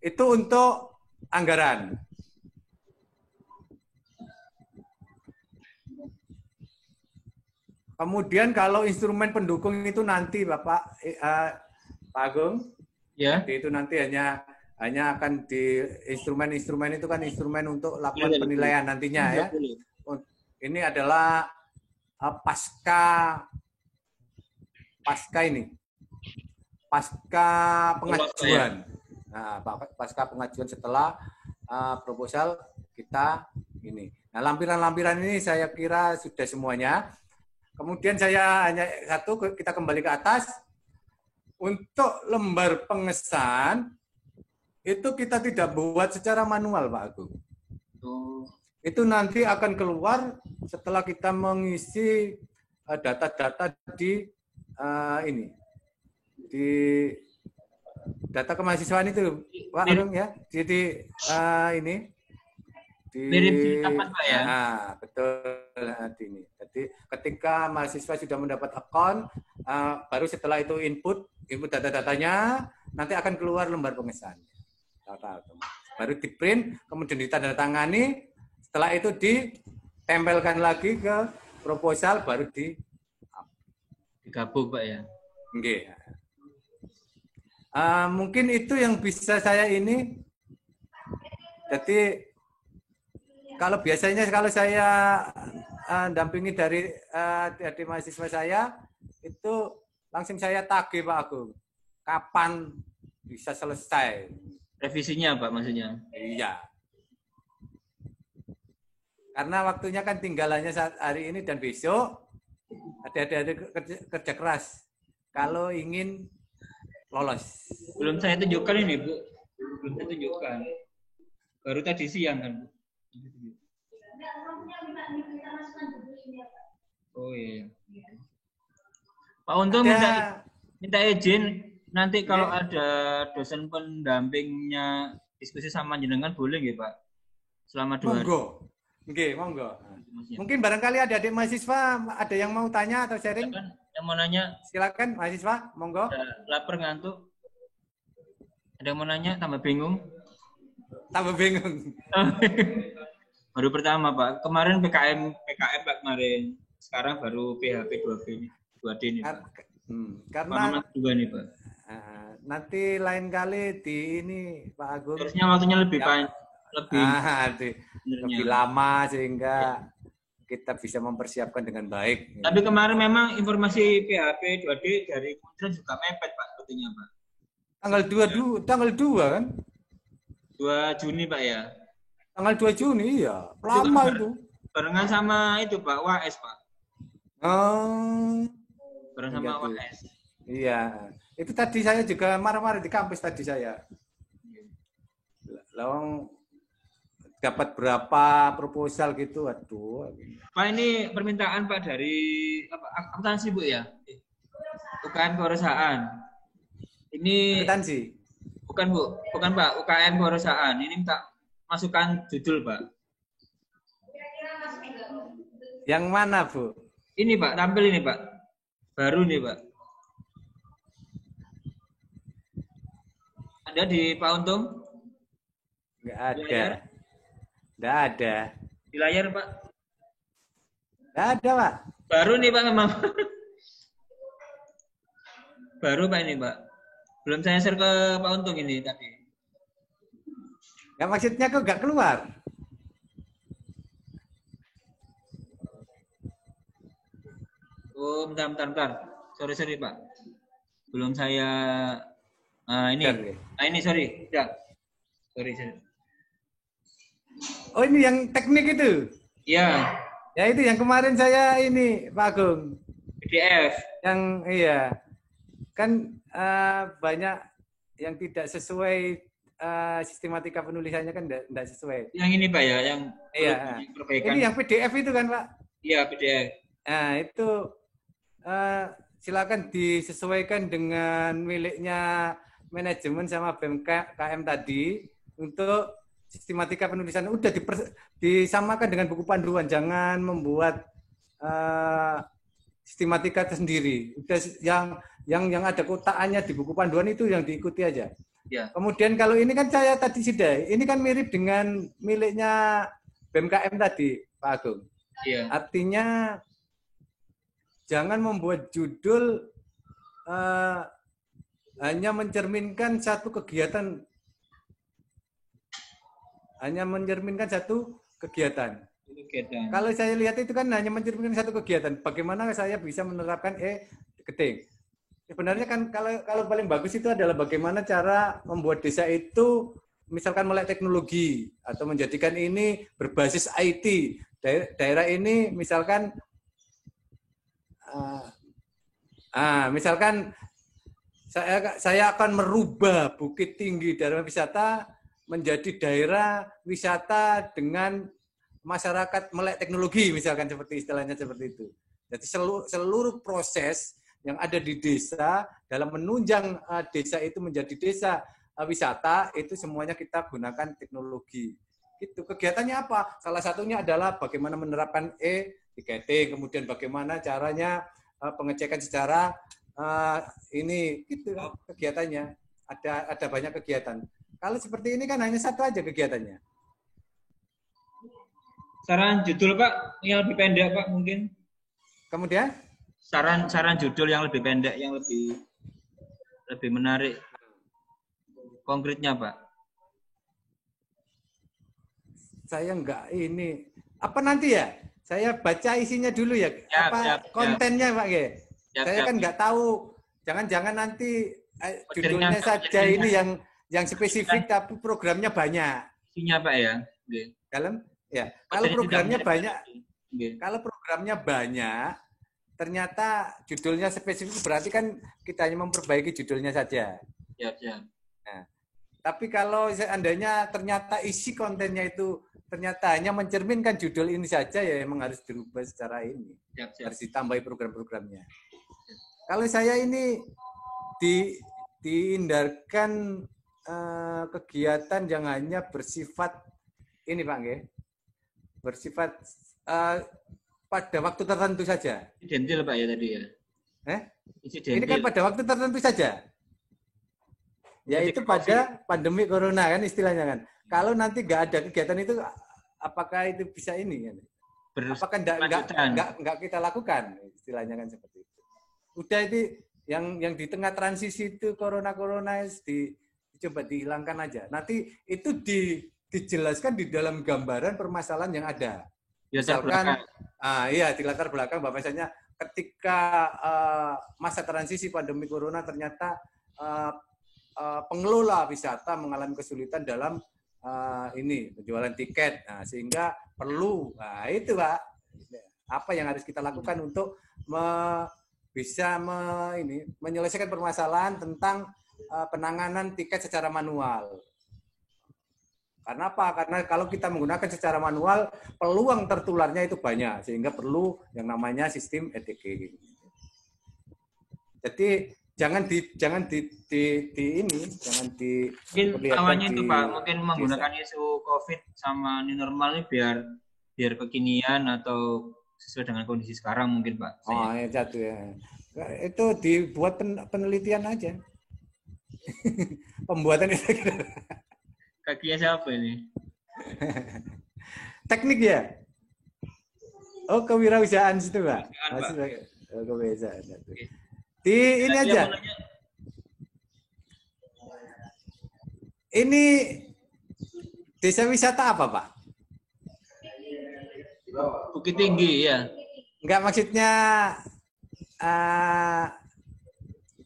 Itu untuk anggaran. Kemudian kalau instrumen pendukung itu nanti Bapak Pak Agung, ya, itu nanti hanya akan di instrumen itu kan instrumen untuk lakukan penilaian nantinya ya. Ini adalah pasca pengajuan. Nah, pasca pengajuan setelah proposal kita ini. Nah, lampiran-lampiran ini saya kira sudah semuanya. Kemudian saya hanya kita kembali ke atas. Untuk lembar pengesahan, itu kita tidak buat secara manual, Pak Agung. Itu nanti akan keluar setelah kita mengisi data-data di di data kemahasiswaan itu, Pak Agung ya. Jadi mirip apa Pak ya? Nah, betul ini. Jadi ketika mahasiswa sudah mendapat akun, baru setelah itu input data-datanya, nanti akan keluar lembar pengesahan. Baru di print, kemudian ditandatangani, setelah itu ditempelkan lagi ke proposal, baru digabung Pak ya. Oke. Mungkin itu yang bisa saya ini. Jadi kalau biasanya kalau saya dampingi dari mahasiswa saya, itu langsung saya tagih Pak Agung. Kapan bisa selesai? Revisinya Pak maksudnya? Iya. Karena waktunya kan tinggalannya saat hari ini dan besok. Ada kerja keras. Kalau ingin lolos. Belum saya tunjukkan ini, Bu. Belum saya tunjukkan. Baru tadi siang kan, Bu. Oh iya. Pak Untung minta izin nanti kalau ada dosen pendampingnya diskusi sama jenengan boleh nggih, Pak? Selama 2 hari. Monggo. Nggih, monggo. Mungkin barangkali ada adik mahasiswa ada yang mau tanya atau sharing? Silakan, yang mau nanya. Silakan mahasiswa, monggo. Lapar ngantuk. Ada yang mau nanya, tambah bingung. Tambah bingung. Baru pertama, Pak. Kemarin PKM Pak kemarin. Sekarang baru PHP 2D nih, Pak. Karena juga nih, Pak. Nanti lain kali di ini Pak Agung. Harusnya waktunya lebih panjang, lebih lama sehingga kita bisa mempersiapkan dengan baik. Tapi kemarin memang informasi PHP 2D dari Kementerian juga mepet, Pak, sepertinya, Pak. Tanggal 2 kan? 2 Juni, Pak ya. Tanggal 2 Juni, iya. Lama itu. Barengan sama itu, Pak, WAS, Pak. Bareng sama WAS. Iya. Itu tadi saya juga marah-marah di kampus tadi saya. Lawang dapat berapa proposal gitu, aduh. Pak, ini permintaan Pak dari akuntansi, Bu ya? UKM Kewarasaan. Ini akuntansi. Bukan, Bu. Bukan, Pak. UKM Kewarasaan. Ini minta masukan judul, Pak. Yang mana, Bu? Ini, Pak. Tampil ini, Pak. Baru nih, Pak. Ada di Pak Untung? Nggak ada. Nggak ada. Di layar, Pak? Nggak ada, Pak. Baru nih, Pak, memang. Baru, Pak, ini, Pak. Belum saya share ke Pak Untung ini tadi. Ya, maksudnya kok nggak keluar? Oh, bentar. Sorry, Pak. Belum saya... ini. Ini, sorry. Ya. Sorry. Oh, ini yang teknik itu? Iya. Ya, itu yang kemarin saya ini, Pak Agung. PDF. Yang, iya. Kan banyak yang tidak sesuai sistematika penulisannya kan tidak sesuai. Yang ini, Pak, ya? Yang iya. Perbaikan. Ini yang PDF itu kan, Pak? Iya, PDF. Nah, itu silakan disesuaikan dengan miliknya manajemen sama BMKM tadi untuk sistematika penulisan. Udah disamakan dengan buku panduan, jangan membuat sistematika tersendiri. Udah yang ada kotakannya di buku panduan itu yang diikuti aja. Ya. Kemudian kalau ini kan saya tadi sudah, ini kan mirip dengan miliknya BMKM tadi, Pak Agung. Iya. Artinya jangan membuat judul hanya mencerminkan satu kegiatan. Kalau saya lihat itu kan hanya mencerminkan satu kegiatan. Bagaimana saya bisa menerapkan keting? Sebenarnya kan kalau paling bagus itu adalah bagaimana cara membuat desa itu misalkan melek teknologi atau menjadikan ini berbasis IT. Daerah ini misalkan misalkan saya akan merubah Bukit Tinggi daerah wisata menjadi daerah wisata dengan masyarakat melek teknologi, misalkan seperti istilahnya seperti itu. Jadi seluruh proses yang ada di desa dalam menunjang desa itu menjadi desa wisata itu semuanya kita gunakan teknologi. Itu kegiatannya apa? Salah satunya adalah bagaimana menerapkan e-tiketing, kemudian bagaimana caranya pengecekan secara ini itu kegiatannya. Ada banyak kegiatan. Kalau seperti ini kan hanya satu aja kegiatannya. Saran judul, Pak, yang lebih pendek, Pak, mungkin. Kemudian? Saran judul yang lebih pendek, yang lebih menarik. Konkretnya, Pak. Saya enggak ini. Apa nanti ya? Saya baca isinya dulu ya. Kontennya, Pak, ya? Saya kan enggak tahu. Jangan-jangan nanti judulnya saja ini yang spesifik tapi programnya banyak. Isinya, Pak, ya. Dalam Ya, kalau Jadi programnya tidak banyak, Nggih. kalau programnya banyak, ternyata judulnya spesifik berarti kan kita hanya memperbaiki judulnya saja. Siap, siap. Nah, tapi kalau seandainya ternyata isi kontennya itu ternyata hanya mencerminkan judul ini saja, ya memang harus dirubah secara ini. Siap, siap. Harus ditambahi program-programnya. Kalau saya ini dihindarkan kegiatan yang hanya bersifat ini Pak Nggih, bersifat pada waktu tertentu saja. Insidental Pak ya tadi ya. Ini kan pada waktu tertentu saja. Yaitu pada pandemi corona kan istilahnya kan. Kalau nanti nggak ada kegiatan itu, apakah itu bisa ini kan? Apakah nggak kita lakukan istilahnya kan seperti itu. Udah itu yang di tengah transisi itu corona dicoba dihilangkan aja. Nanti itu dijelaskan di dalam gambaran permasalahan yang ada. Misalkan, di latar belakang bahwasanya ketika masa transisi pandemi corona ternyata pengelola wisata mengalami kesulitan dalam penjualan tiket, sehingga perlu, itu Pak, apa yang harus kita lakukan untuk bisa menyelesaikan permasalahan tentang penanganan tiket secara manual. Karena apa? Karena kalau kita menggunakan secara manual, peluang tertularnya itu banyak, sehingga perlu yang namanya sistem ETG. Jadi jangan mungkin awalnya itu Pak, mungkin menggunakan isu COVID sama new normal ini biar kekinian atau sesuai dengan kondisi sekarang mungkin Pak. Oh ya jatuh ya. Itu dibuat penelitian aja. Pembuatan itu. Kakinya siapa ini? Teknik ya? Oh, kewirausahaan situ, Pak. Kewirausahaan. Ini aja. Ini desa wisata apa, Pak? Bukit Tinggi, ya. Enggak, maksudnya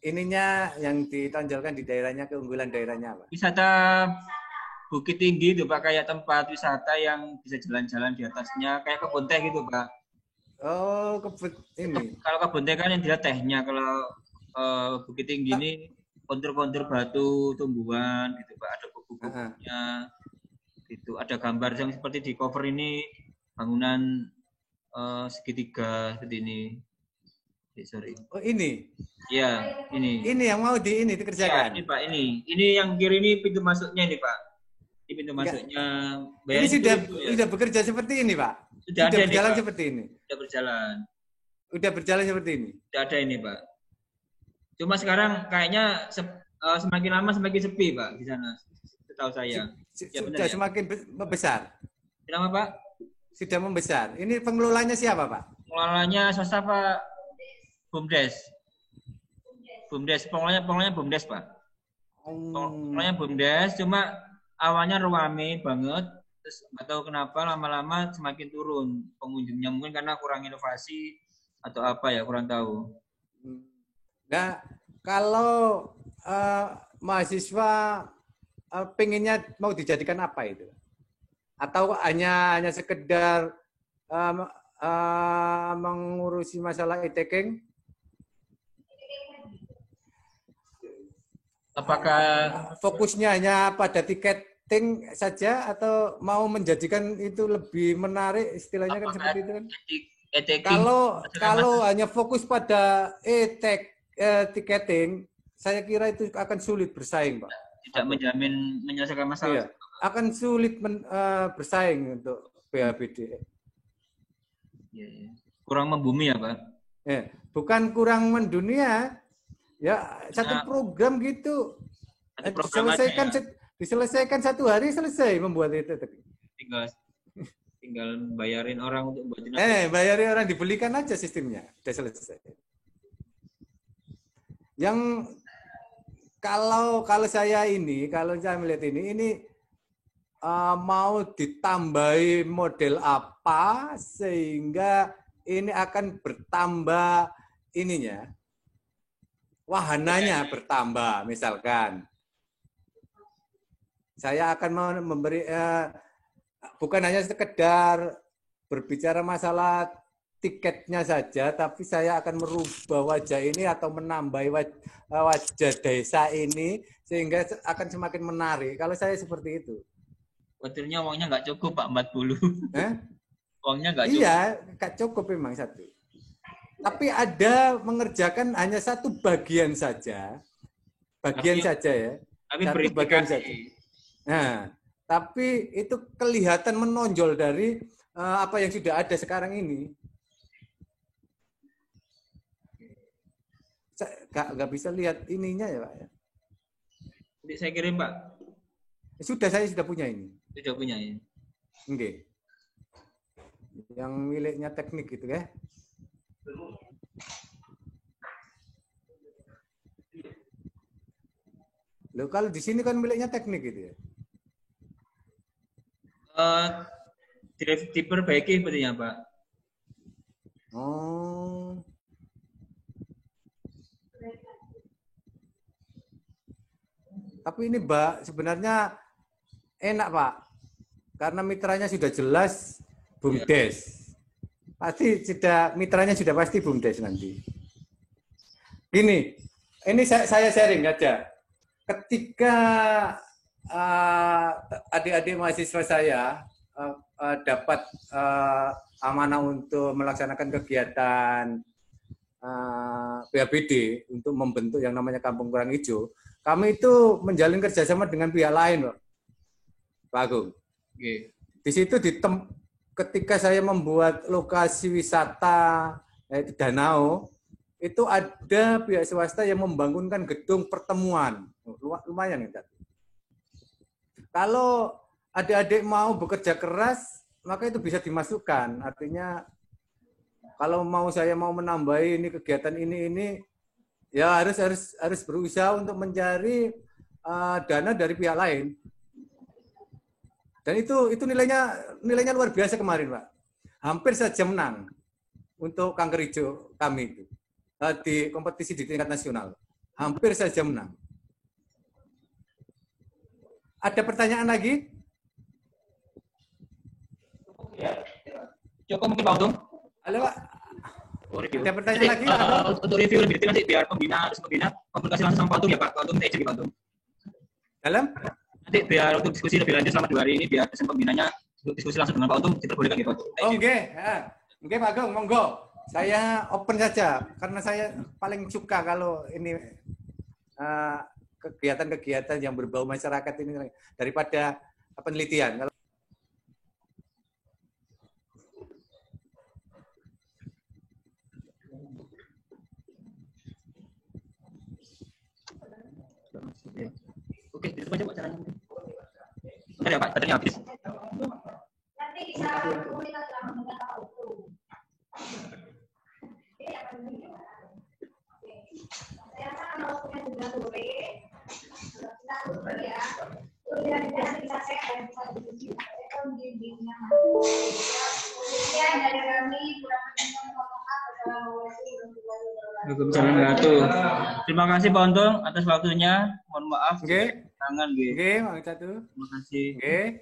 ininya yang ditonjolkan di daerahnya, keunggulan daerahnya apa? Wisata Bukit Tinggi itu Pak, kayak tempat wisata yang bisa jalan-jalan di atasnya, kayak kebun teh gitu Pak. Oh, kebun ini. Kalau kebun teh kan yang dilihat tehnya, kalau Bukit Tinggi ini kontur-kontur batu, tumbuhan gitu Pak, ada buku-bukunya. Gitu. Ada gambar yang seperti di cover ini, bangunan segitiga seperti ini. Sorry. Oh, ini. Ya, ini. Ini yang mau dikerjakan. Ya, ini Pak, ini. Ini yang kiri ini pintu masuknya ini Pak. Ini pintu masuknya. Ini sudah bekerja seperti ini, Pak. Sudah berjalan Pak. Seperti ini. Sudah berjalan. Sudah berjalan seperti ini. Sudah ada ini, Pak. Cuma sekarang kayaknya semakin lama semakin sepi, Pak, di sana. Setahu saya. Sudah semakin membesar. Kenapa, Pak? Sudah membesar. Ini pengelolanya siapa, Pak? Pengelolanya swasta, Pak. BUMDes. BUMDes, pengelolanya BUMDes, Pak. Pengelolanya BUMDes, cuma awalnya rame banget, terus nggak tahu kenapa lama-lama semakin turun pengunjungnya, mungkin karena kurang inovasi atau apa ya, kurang tahu. Nah, kalau mahasiswa pengennya mau dijadikan apa itu? Atau hanya sekedar mengurusi masalah e-taking? Apakah fokusnya hanya pada tiketing saja atau mau menjadikan itu lebih menarik, istilahnya kan seperti itu kan? Kalau hanya fokus pada tiketing, saya kira itu akan sulit bersaing, Pak. Tidak menjamin menyelesaikan masalah. Iya, akan sulit bersaing untuk PHBD. Kurang membumi ya, Pak? Bukan kurang mendunia. Ya, satu program gitu. Diselesaikan satu hari, selesai membuat itu. Tinggal bayarin orang untuk buat bayarin orang, dibelikan aja sistemnya. Udah selesai. Yang kalau saya melihat ini mau ditambahi model apa sehingga ini akan bertambah ininya, wahananya bertambah. Misalkan saya akan memberi bukan hanya sekedar berbicara masalah tiketnya saja, tapi saya akan merubah wajah ini atau menambah wajah desa ini sehingga akan semakin menarik. Kalau saya seperti itu. Betulnya uangnya nggak cukup Pak 40. Uangnya nggak cukup. Iya, nggak cukup memang satu. Tapi ada mengerjakan hanya satu bagian saja. Saja ya. Tapi satu bagian saja. Nah, tapi itu kelihatan menonjol dari apa yang sudah ada sekarang ini. Nggak bisa lihat ininya ya Pak ya. Jadi saya kirim Pak. Saya sudah punya ini. Sudah punya ya. Oke. Yang miliknya teknik gitu ya. Loh, kalau di sini kan miliknya teknik gitu ya. Diperbaiki sepertinya Pak. Oh. Tapi ini Mbak sebenarnya enak Pak. Karena mitranya sudah jelas BUMDes. Pasti mitranya sudah pasti BUMDes nanti. Gini, ini saya sharing aja. Ketika adik-adik mahasiswa saya dapat amanah untuk melaksanakan kegiatan BABD untuk membentuk yang namanya Kampung Kurang Hijau, kami itu menjalin kerjasama dengan pihak lain, Pak Agung. Okay. Di situ ketika saya membuat lokasi wisata yaitu danau, itu ada pihak swasta yang membangunkan gedung pertemuan. Lumayan ya. Kalau adik-adik mau bekerja keras, maka itu bisa dimasukkan. Artinya kalau saya mau menambahi ini kegiatan ini ya harus berusaha untuk mencari dana dari pihak lain. Dan itu nilainya luar biasa kemarin, Pak. Hampir saja menang untuk kanker hijau kami itu di kompetisi di tingkat nasional. Hampir saja menang. Ada pertanyaan lagi? Cukup mungkin Pak Untung. Halo Pak. Ada pertanyaan lagi? Untuk review lebih detail nanti biar pembina komunikasi langsung sama Pak Untung ya Pak. Pak Untung jadi Pak Untung. Dalam? Nanti biar untuk diskusi lebih lanjut selama 2 hari ini biar dosen pembinanya diskusi langsung dengan Pak Untung diperbolehkan gitu Pak. Oke, Oke Pak Agung, monggo. Saya open saja karena saya paling suka kalau ini kegiatan-kegiatan yang berbau masyarakat ini daripada penelitian. Kalau Oke, ditutup aja Pak caranya. Bentar ya Pak, baterainya habis. Nanti bisa komunikasi langsung dengan Pak Untung. Saya rasa kalau waktunya sudah sore, kita tutup ya. Nanti bisa saya ada bisa diskusi. Saya kan bimbingnya. Ya dari kami kurang lebih mohon maaf. Assalamualaikum. Terima kasih Pak Untung atas waktunya. Mohon maaf. Oke. Tangan gitu. Oke, Mang Catu. Terima kasih. Oke.